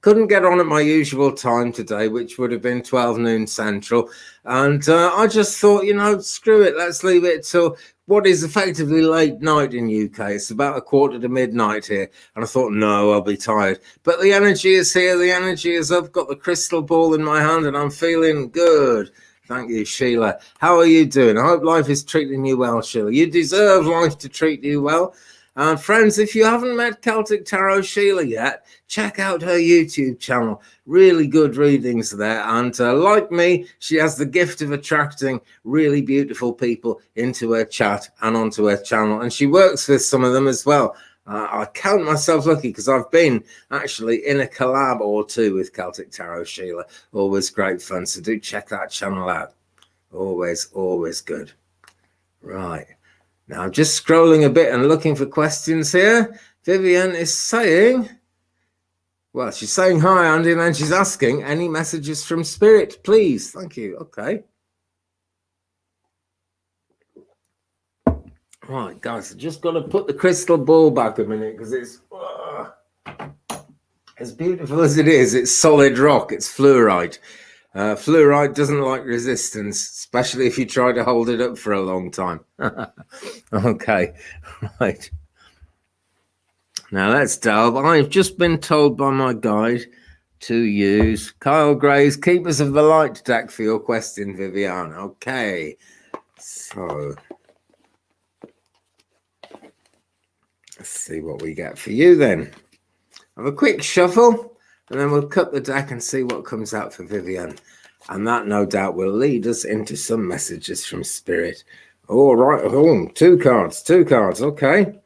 couldn't get on at my usual time today, which would have been 12 noon Central. And I just thought, you know, screw it. Let's leave it till what is effectively late night in UK. It's about 1:15 to midnight here. And I thought, no, I'll be tired. But the energy is here. The energy is up. Got the crystal ball in my hand and I'm feeling good. Thank you, Sheila. How are you doing? I hope life is treating you well, Sheila. You deserve life to treat you well. And friends, if you haven't met Celtic Tarot Sheila yet, check out her YouTube channel. Really good readings there. And like me, she has the gift of attracting really beautiful people into her chat and onto her channel. And she works with some of them as well. I count myself lucky because I've been actually in a collab or two with Celtic Tarot Sheila. Always great fun. So do check that channel out. Always, always good. Right. Now, I'm just scrolling a bit and looking for questions here. Vivian is saying, well, she's saying hi, Andy, and then she's asking, any messages from Spirit, please? Thank you. Okay. Right, guys, I just got to put the crystal ball back a minute because it's as beautiful as it is. It's solid rock. It's fluorite. Fluorite doesn't like resistance, especially if you try to hold it up for a long time. Okay, right. Now let's delve. I've just been told by my guide to use Kyle Gray's Keepers of the Light deck for your question, Vivian. Okay, so let's see what we get for you then. Have a quick shuffle. And then we'll cut the deck and see what comes out for Vivian. And that, no doubt, will lead us into some messages from Spirit. All right. Oh, two cards. Okay.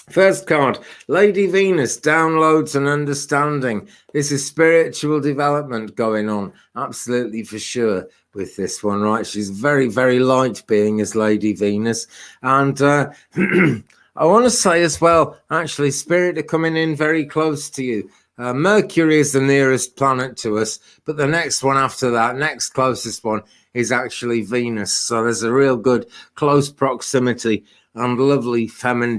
First card, Lady Venus, downloads and understanding. This is spiritual development going on. Absolutely for sure with this one, right? She's very, very light being as Lady Venus. And I want to say as well, actually, Spirit are coming in very close to you. Mercury is the nearest planet to us, but the next one after that, next closest one, is actually Venus. So there's a real good close proximity and lovely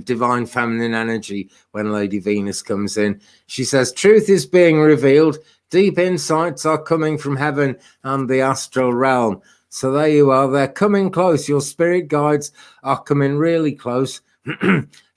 divine feminine energy when Lady Venus comes in. She says, truth is being revealed. Deep insights are coming from heaven and the astral realm. So there you are. They're coming close. Your spirit guides are coming really close.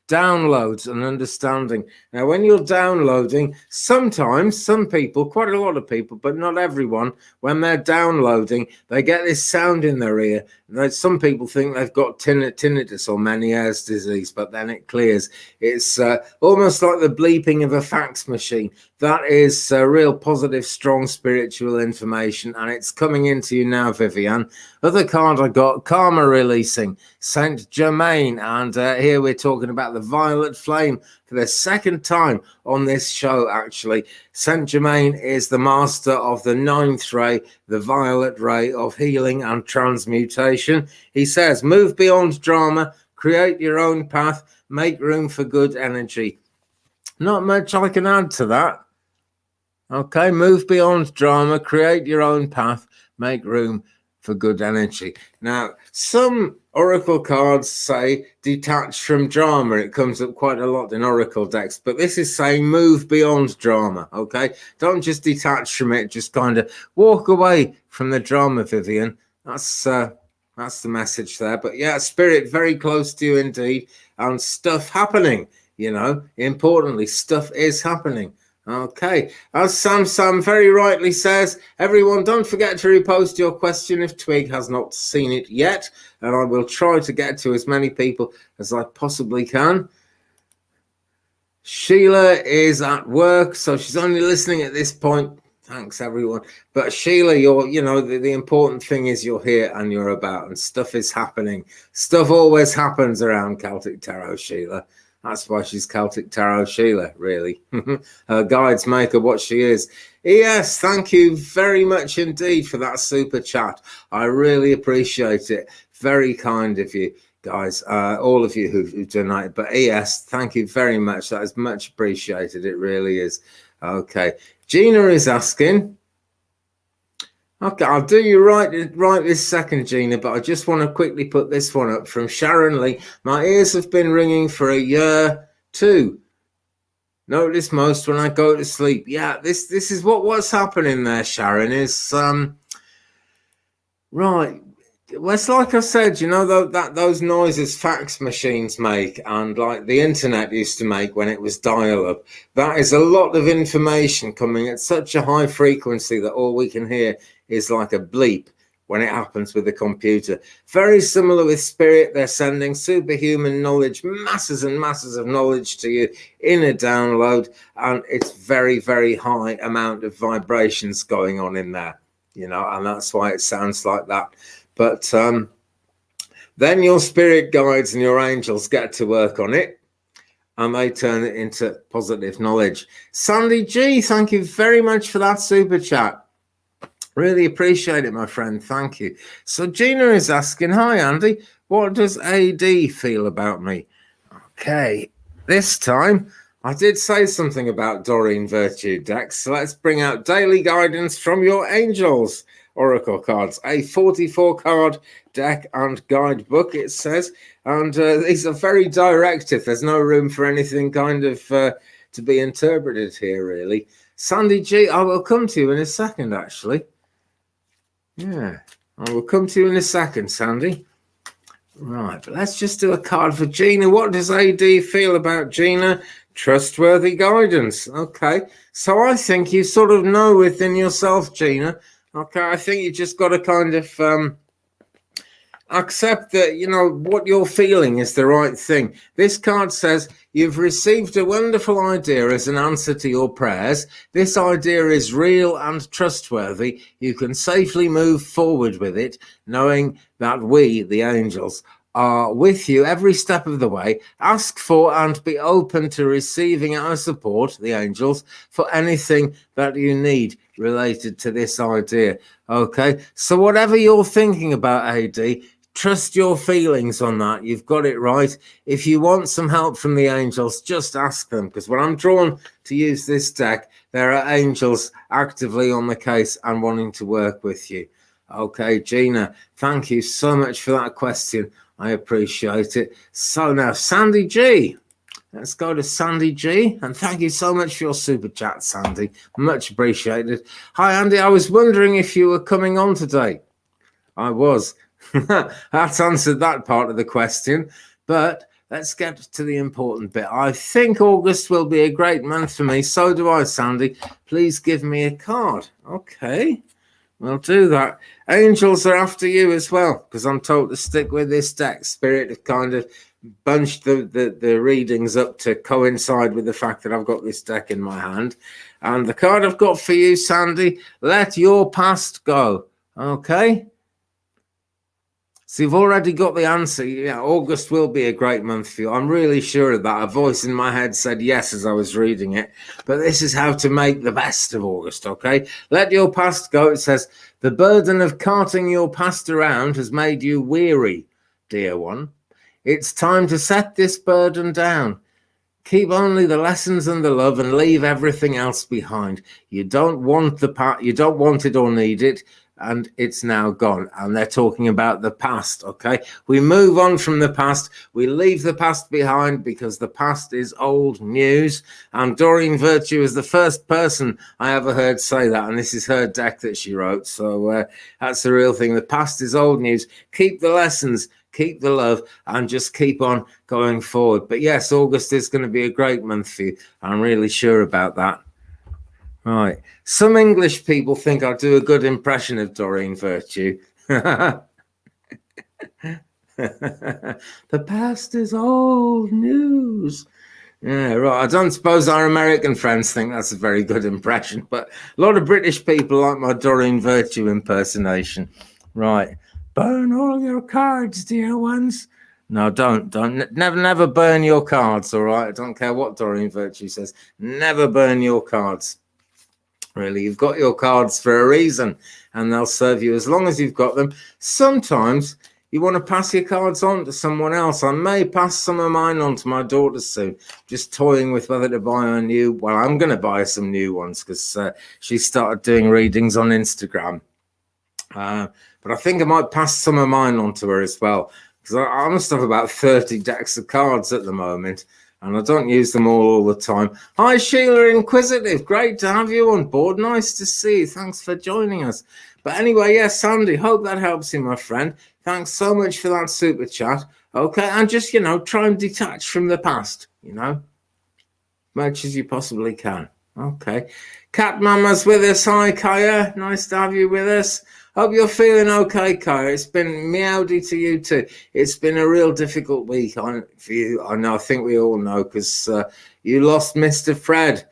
Downloads and understanding. Now, when you're downloading, sometimes some people, quite a lot of people, but not everyone, when they're downloading, they get this sound in their ear. Some people think they've got tinnitus or Meniere's disease, but then it clears. It's almost like the bleeping of a fax machine. That is real positive, strong spiritual information, and it's coming into you now, Vivian. Other card I got, Karma Releasing, Saint Germain, and here we're talking about about the violet flame for the second time on this show, actually. Saint Germain is the master of the 9th ray, the violet ray of healing and transmutation. He says, move beyond drama, create your own path, make room for good energy. Not much I can add to that. Okay, move beyond drama, create your own path, make room for good energy. Now, some oracle cards say detach from drama. It comes up quite a lot in oracle decks, but this is saying move beyond drama, okay? Don't just detach from it, just kind of walk away from the drama, Vivian. That's the message there. But yeah, spirit very close to you indeed, and stuff happening, you know, importantly, stuff is happening. Okay, as Sam very rightly says, everyone don't forget to repost your question if Twig has not seen it yet, and I will try to get to as many people as I possibly can. Sheila is at work, so she's only listening at this point. Thanks, everyone. But Sheila, the important thing is you're here and you're about, and stuff is happening. Stuff always happens around Celtic Tarot, Sheila. That's why she's Celtic Tarot Sheila, really. Her guides make her what she is. Yes, thank you very much indeed for that super chat. I really appreciate it. Very kind of you, guys, all of you who've donated. But yes, thank you very much. That is much appreciated. It really is. Okay. Gina is asking. Okay, I'll do you right this second, Gina, but I just want to quickly put this one up from Sharon Lee. My ears have been ringing for a year too. Notice most when I go to sleep. Yeah, this is what's happening there, Sharon, is right. Well, it's like I said, you know, those noises fax machines make and like the internet used to make when it was dial-up. That is a lot of information coming at such a high frequency that all we can hear is like a bleep when it happens with the computer. Very similar with spirit. They're sending superhuman knowledge, masses and masses of knowledge to you in a download, and it's very, very high amount of vibrations going on in there, you know, and that's why it sounds like that. But then your spirit guides and your angels get to work on it, and they turn it into positive knowledge. Sandy G, thank you very much for that super chat. Really appreciate it, my friend. Thank you. So Gina is asking, hi, Andy, what does AD feel about me? Okay, this time I did say something about Doreen Virtue decks, so let's bring out daily guidance from your angels. Oracle cards, a 44 card deck and guidebook, it says, and these are very directive. There's no room for anything kind of to be interpreted here, really. Sandy G, I will come to you in a second, actually. Yeah, I will come to you in a second, Sandy. Right, but let's just do a card for Gina. What does AD feel about Gina? Trustworthy guidance. Okay, so I think you sort of know within yourself, Gina. Okay, I think you just got to kind of accept that, you know, what you're feeling is the right thing. This card says you've received a wonderful idea as an answer to your prayers. This idea is real and trustworthy. You can safely move forward with it, knowing that we, the angels, are with you every step of the way. Ask for and be open to receiving our support, the angels, for anything that you need related to this idea. Okay, so whatever you're thinking about, AD, trust your feelings on that. You've got it right. If you want some help from the angels, just ask them, because when I'm drawn to use this deck, there are angels actively on the case and wanting to work with you. Okay, Gina, thank you so much for that question. I appreciate it. So now, Sandy G. Let's go to Sandy G. And thank you so much for your super chat, Sandy. Much appreciated. Hi, Andy. I was wondering if you were coming on today. I was. That's answered that part of the question. But let's get to the important bit. I think August will be a great month for me. So do I, Sandy. Please give me a card. Okay. We'll do that. Angels are after you as well, because I'm told to stick with this deck. Spirit have kind of bunched the readings up to coincide with the fact that I've got this deck in my hand. And the card I've got for you, Sandy, let your past go. Okay? So you've already got the answer. Yeah, August will be a great month for you. I'm really sure of that. A voice in my head said yes as I was reading it. But this is how to make the best of August, okay? Let your past go. It says, the burden of carting your past around has made you weary, dear one. It's time to set this burden down. Keep only the lessons and the love and leave everything else behind. You don't want the part, you don't want it or need it, and it's now gone. And they're talking about the past, okay? We move on from the past. We leave the past behind because the past is old news. And Doreen Virtue is the first person I ever heard say that, and this is her deck that she wrote. So that's the real thing. The past is old news. Keep the lessons, keep the love, and just keep on going forward. But yes, August is going to be a great month for you. I'm really sure about that. Right. Some English people think I do a good impression of Doreen Virtue. The past is old news. Yeah, right. I don't suppose our American friends think that's a very good impression, but a lot of British people like my Doreen Virtue impersonation. Right. Burn all your cards, dear ones. No, don't. Never burn your cards, all right? I don't care what Doreen Virtue says. Never burn your cards. Really, you've got your cards for a reason, and they'll serve you as long as you've got them. Sometimes you want to pass your cards on to someone else. I may pass some of mine on to my daughter soon. Just toying with whether to buy her new. Well, I'm going to buy her some new ones because she started doing readings on Instagram. But I think I might pass some of mine on to her as well, because I must have about 30 decks of cards at the moment, and I don't use them all the time. Hi, Sheila Inquisitive. Great to have you on board. Nice to see you. Thanks for joining us. But anyway, yes, Sandy, hope that helps you, my friend. Thanks so much for that super chat. Okay, and just, try and detach from the past, much as you possibly can. Okay. Cat Mama's with us. Hi, Kaya. Nice to have you with us. Hope you're feeling okay, Kaya. It's been meowdy to you too. It's been a real difficult week for you. I know. I think we all know, because you lost Mr. Fred.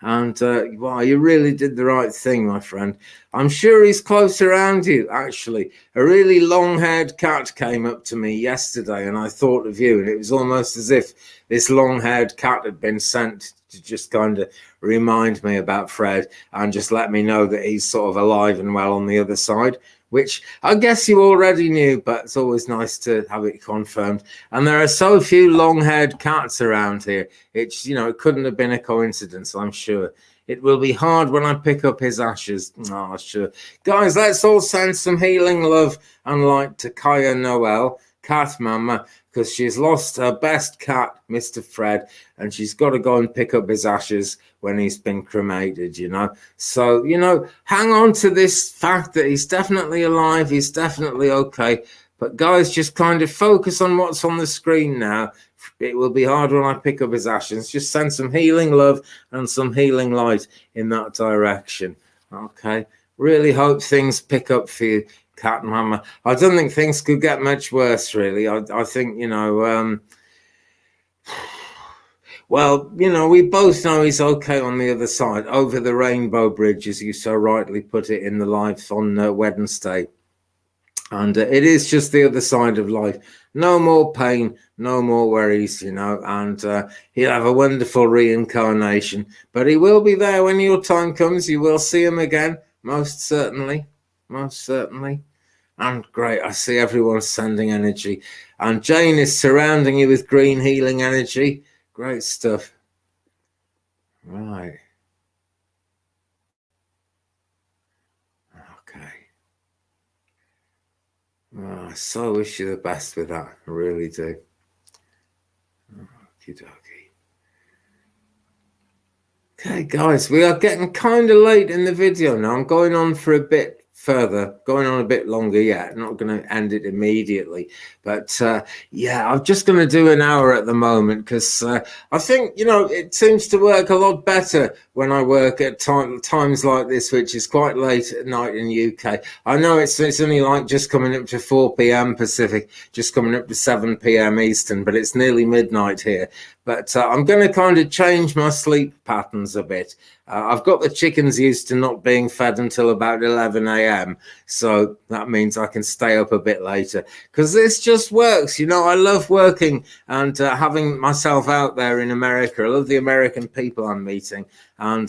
And, wow, you really did the right thing, my friend. I'm sure he's close around you, actually. A really long-haired cat came up to me yesterday, and I thought of you. And it was almost as if this long-haired cat had been sent to just kind of remind me about Fred and just let me know that he's sort of alive and well on the other side, which I guess you already knew, but it's always nice to have it confirmed. And there are so few long-haired cats around here. It's, it couldn't have been a coincidence, I'm sure. It will be hard when I pick up his ashes. Oh, sure. Guys, let's all send some healing love and light to Kaya Noel, Cat Mama, because she's lost her best cat, Mr. Fred, and she's got to go and pick up his ashes when he's been cremated, So, hang on to this fact that he's definitely alive, he's definitely okay. But guys, just kind of focus on what's on the screen now. It will be hard when I pick up his ashes. Just send some healing love and some healing light in that direction. Okay. Really hope things pick up for you, Cat Mama. I don't think things could get much worse, really. I think, well, we both know he's okay on the other side, over the rainbow bridge, as you so rightly put it in the live on Wednesday. And it is just the other side of life. No more pain, no more worries, and he'll have a wonderful reincarnation. But he will be there when your time comes. You will see him again, most certainly. Most certainly. And great, I see everyone sending energy. And Jane is surrounding you with green healing energy. Great stuff. Right. Okay. Oh, I so wish you the best with that. I really do. Okie dokie. Okay, guys, we are getting kind of late in the video now. I'm going on for a bit further, going on a bit longer yet. I'm not going to end it immediately, but yeah, I'm just going to do an hour at the moment, because I think it seems to work a lot better when I work at times like this, which is quite late at night in the UK. I know it's only like just coming up to 4 p.m. Pacific, just coming up to 7 p.m. Eastern, but it's nearly midnight here. But I'm going to kind of change my sleep patterns a bit. I've got the chickens used to not being fed until about 11 a.m. So that means I can stay up a bit later because this just works. You know, I love working and having myself out there in America. I love the American people I'm meeting. And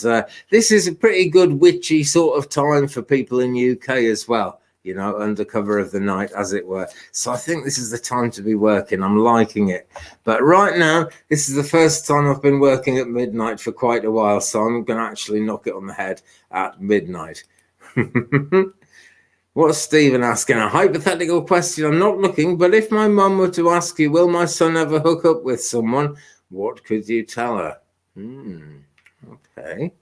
this is a pretty good witchy sort of time for people in UK as well, you know, under cover of the night, as it were. So I think this is the time to be working. I'm liking it. But right now, this is the first time I've been working at midnight for quite a while. So I'm going to actually knock it on the head at midnight. What's Stephen asking? A hypothetical question. I'm not looking, but if my mum were to ask you, will my son ever hook up with someone? What could you tell her? Okay.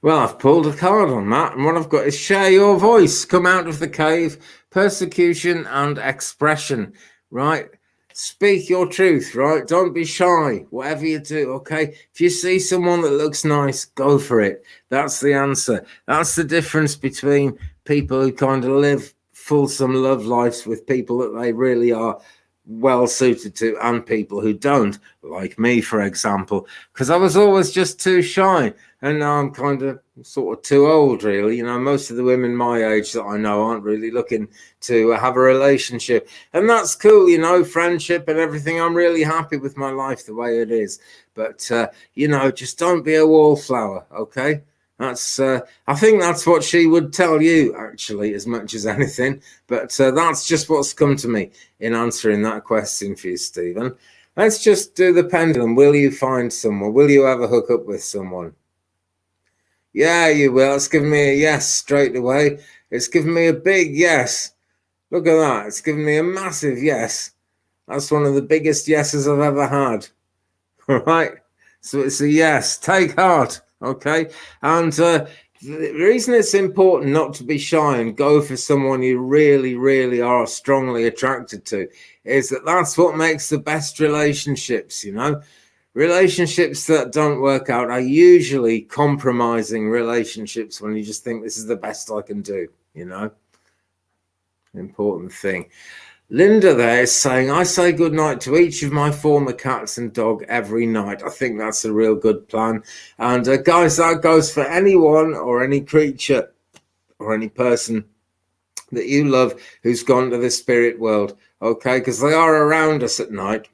Well, I've pulled a card on that, and what I've got is share your voice, come out of the cave, persecution and expression, right? Speak your truth, right? Don't be shy, whatever you do, okay? If you see someone that looks nice, go for it. That's the answer. That's the difference between people who kind of live fulsome love lives with people that they really are well suited to and people who don't, like me, for example, because I was always just too shy. And now I'm kind of sort of too old, really. You know, most of the women my age that I know aren't really looking to have a relationship. And that's cool, you know, friendship and everything. I'm really happy with my life the way it is. But, you know, just don't be a wallflower, okay? That's, I think that's what she would tell you, actually, as much as anything. But that's just what's come to me in answering that question for you, Stephen. Let's just do the pendulum. Will you find someone? Will you ever hook up with someone? Yeah, you will. It's given me a yes straight away. It's given me a big yes. Look at that. It's given me a massive yes. That's one of the biggest yeses I've ever had. All right. So it's a yes. Take heart. Okay. And the reason it's important not to be shy and go for someone you really, really are strongly attracted to is that that's what makes the best relationships, you know. Relationships that don't work out are usually compromising relationships when you just think this is the best I can do, you know. Important thing. Linda there is saying, I say good night to each of my former cats and dog every night. I think that's a real good plan. And guys, that goes for anyone or any creature or any person that you love who's gone to the spirit world, okay? Because they are around us at night.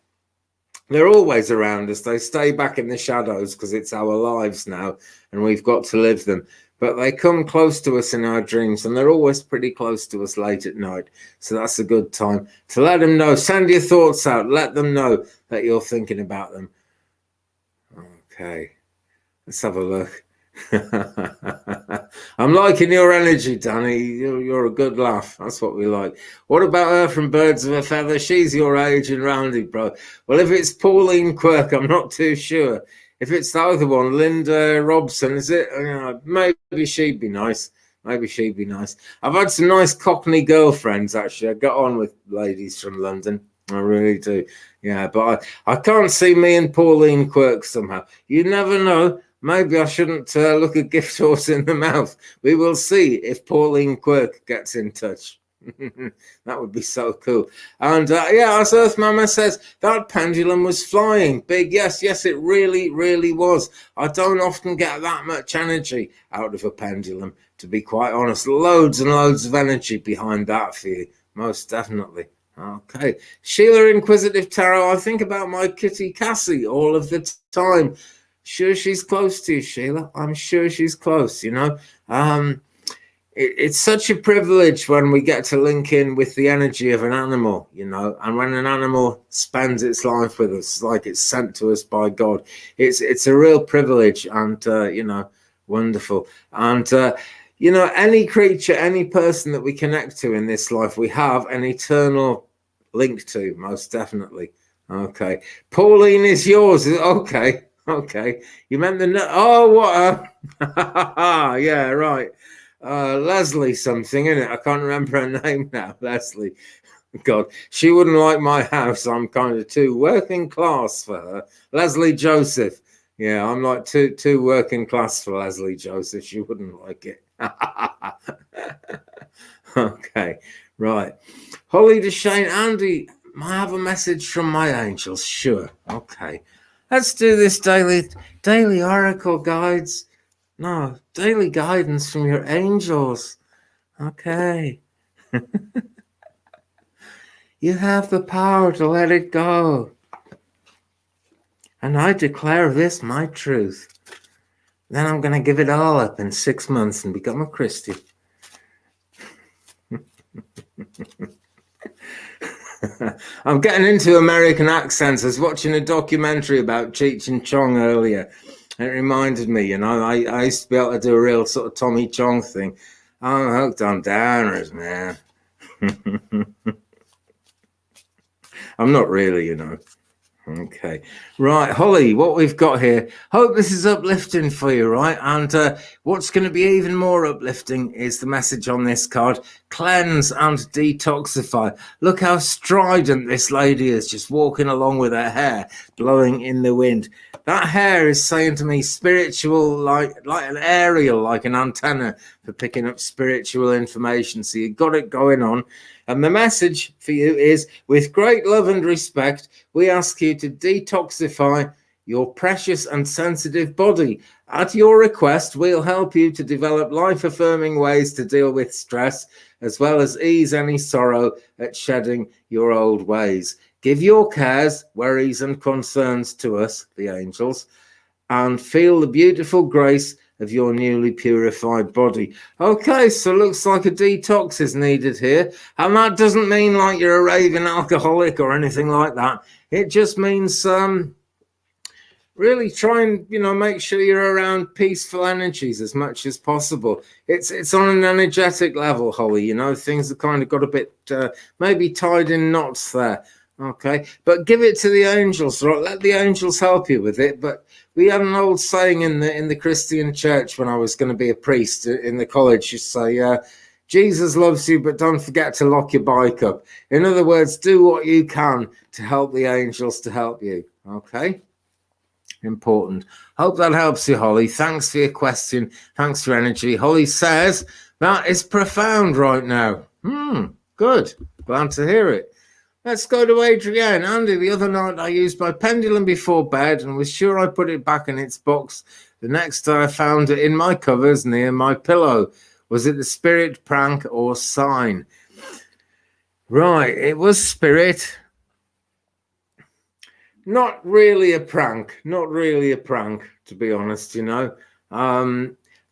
They're always around us. They stay back in the shadows because it's our lives now and we've got to live them. But they come close to us in our dreams and they're always pretty close to us late at night. So that's a good time to let them know. Send your thoughts out. Let them know that you're thinking about them. Okay. Let's have a look. I'm liking your energy, Danny. You're a good laugh. That's what we like. What about her from Birds of a Feather? She's your age and rounded, bro. Well, if it's Pauline Quirk, I'm not too sure. If it's the other one, Linda Robson, is it? Maybe she'd be nice. Maybe she'd be nice. I've had some nice Cockney girlfriends, actually. I got on with ladies from London. I really do. Yeah, but I can't see me and Pauline Quirk somehow. You never know. Maybe I shouldn't look a gift horse in the mouth. We will see if Pauline Quirk gets in touch. That would be so cool. And yeah, as Earth Mama says, that pendulum was flying. Big yes. Yes, it really, really was. I don't often get that much energy out of a pendulum, to be quite honest. Loads and loads of energy behind that for you. Most definitely. Okay. Sheila Inquisitive Tarot, I think about my kitty Cassie all of the time. Sure she's close to you, Sheila. I'm sure she's close, you know. It's such a privilege when we get to link in with the energy of an animal, you know, and when an animal spends its life with us, like it's sent to us by God. It's a real privilege and, you know, wonderful. And, you know, any creature, any person that we connect to in this life, we have an eternal link to, most definitely. Okay. Pauline is yours. Okay. Okay. You meant the... Oh, what a... yeah, right. Leslie something, isn't it? I can't remember her name now. Leslie. God, she wouldn't like my house. I'm kind of too working class for her. Leslie Joseph. Yeah, I'm like too working class for Leslie Joseph. She wouldn't like it. Okay, right. Holly DeShane, Andy, I have a message from my angels. Sure. Okay. Let's do this daily oracle guides. No, daily guidance from your angels. Okay. You have the power to let it go. And I declare this my truth. Then I'm going to give it all up in 6 months and become a Christian. I'm getting into American accents. I was watching a documentary about Cheech and Chong earlier. It reminded me, you know, I used to be able to do a real sort of Tommy Chong thing. I'm hooked on downers, man. I'm not really, you know. Okay, right, Holly, what we've got here. Hope this is uplifting for you, right? And what's going to be even more uplifting is the message on this card: cleanse and detoxify. Look how strident this lady is, just walking along with her hair blowing in the wind. That hair is saying to me spiritual, like an aerial, like an antenna for picking up spiritual information. So you've got it going on. And the message for you is, with great love and respect, we ask you to detoxify your precious and sensitive body. At your request, we'll help you to develop life-affirming ways to deal with stress, as well as ease any sorrow at shedding your old ways. Give your cares, worries, and concerns to us, the angels, and feel the beautiful grace of your newly purified body. Okay, so looks like a detox is needed here. And that doesn't mean like you're a raving alcoholic or anything like that. It just means really try and, you know, make sure you're around peaceful energies as much as possible. It's on an energetic level, Holly, you know, things have kind of got a bit maybe tied in knots there. Okay, but give it to the angels, right? Let the angels help you with it. But we had an old saying in the Christian church when I was going to be a priest in the college. You say, Jesus loves you, but don't forget to lock your bike up. In other words, do what you can to help the angels to help you. Okay, important. Hope that helps you, Holly. Thanks for your question. Thanks for energy. Holly says that is profound right now. Good. Glad to hear it. Let's go to Adrienne. Andy, the other night I used my pendulum before bed and was sure I put it back in its box. The next day I found it in my covers near my pillow. Was it the spirit, prank, or sign? Right, it was spirit. Not really a prank. Not really a prank, to be honest, you know.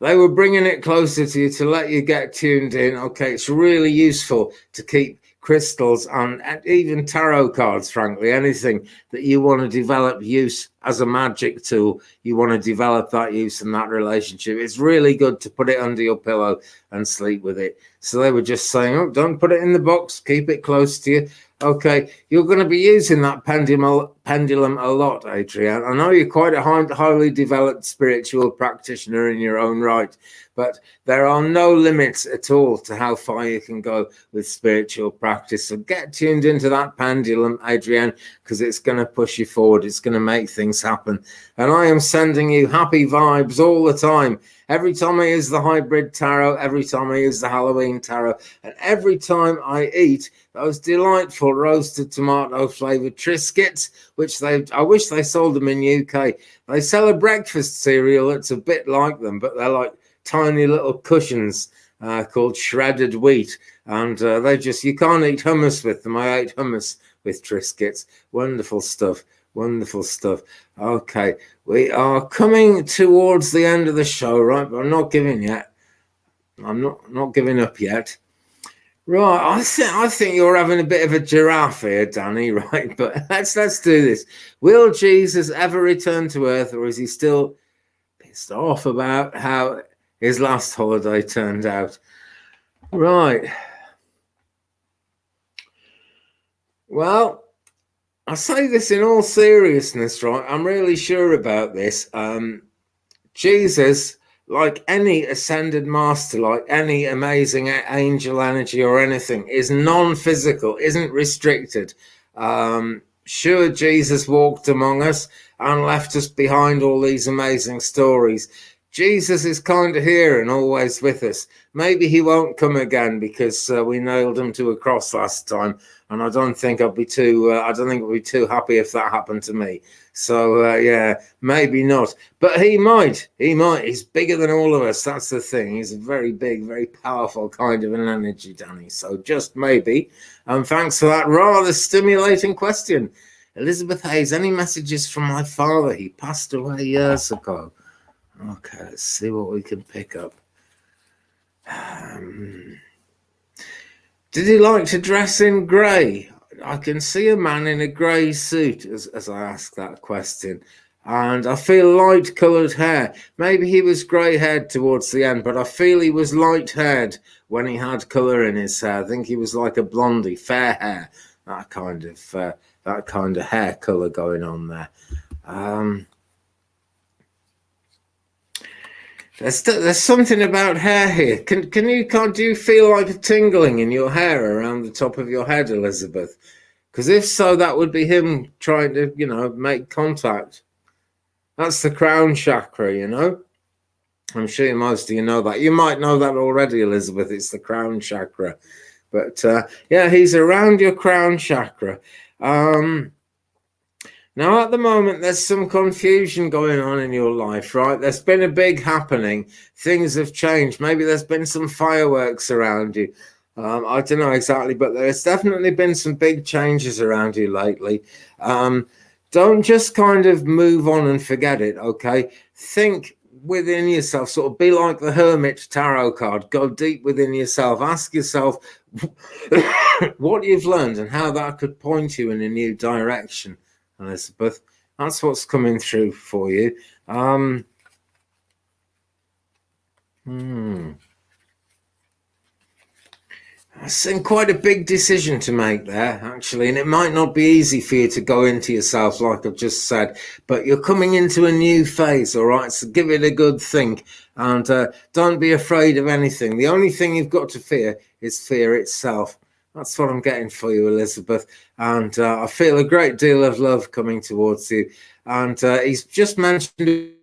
They were bringing it closer to you to let you get tuned in. Okay, it's really useful to keep crystals and even tarot cards, frankly, anything that you want to develop use as a magic tool, you want to develop that use and that relationship. It's really good to put it under your pillow and sleep with it. So they were just saying, oh, don't put it in the box, keep it close to you. Okay, you're going to be using that pendulum a lot, Adrienne. I know you're quite a highly developed spiritual practitioner in your own right, but there are no limits at all to how far you can go with spiritual practice. So get tuned into that pendulum, Adrienne, because it's going to push you forward. It's going to make things happen. And I am sending you happy vibes all the time. Every time I use the hybrid tarot, every time I use the Halloween tarot, and every time I eat those delightful roasted tomato flavored Triscuits, which I wish they sold them in UK. They sell a breakfast cereal that's a bit like them, but they're like tiny little cushions called shredded wheat. And they just, you can't eat hummus with them. I ate hummus with Triscuits. Wonderful stuff. Wonderful stuff. Okay, we are coming towards the end of the show, right? But I'm not giving yet. I'm not giving up yet. Right, I think you're having a bit of a giraffe here, Danny, right? But let's do this. Will Jesus ever return to earth, or is he still pissed off about how his last holiday turned out? Right. Well, I say this in all seriousness, right? I'm really sure about this. Jesus like any ascended master, like any amazing angel energy or anything, is non-physical, isn't restricted. Sure, Jesus walked among us and left us behind all these amazing stories. Jesus is kind of here and always with us. Maybe he won't come again because we nailed him to a cross last time, and I don't think I'd be too. I don't think I'd be too happy if that happened to me. So yeah, maybe not. But he might. He might. He's bigger than all of us. That's the thing. He's a very big, very powerful kind of an energy, Danny. So just maybe. Thanks for that rather stimulating question. Elizabeth Hayes, any messages from my father? He passed away years ago. Okay, let's see what we can pick up. Did he like to dress in grey? I can see a man in a grey suit as I ask that question. And I feel light coloured hair. Maybe he was grey haired towards the end, but I feel he was light haired when he had colour in his hair. I think he was like a blondie, fair hair, that kind of hair colour going on there. There's something about hair here. Do you feel like a tingling in your hair around the top of your head, Elizabeth? Because if so, that would be him trying to, make contact. That's the crown chakra, I'm sure most of you know that. You might know that already, Elizabeth. It's the crown chakra. But yeah, he's around your crown chakra. Now, at the moment, there's some confusion going on in your life, right? There's been a big happening. Things have changed. Maybe there's been some fireworks around you. I don't know exactly, but there's definitely been some big changes around you lately. Don't just kind of move on and forget it, okay? Think within yourself, sort of be like the Hermit tarot card. Go deep within yourself. Ask yourself what you've learned and how that could point you in a new direction. Elizabeth, that's what's coming through for you. It's quite a big decision to make there, actually, and it might not be easy for you to go into yourself, like I've just said, but you're coming into a new phase, all right? So give it a good think, and don't be afraid of anything. The only thing you've got to fear is fear itself. That's what I'm getting for you, Elizabeth. And I feel a great deal of love coming towards you. And he's just mentioned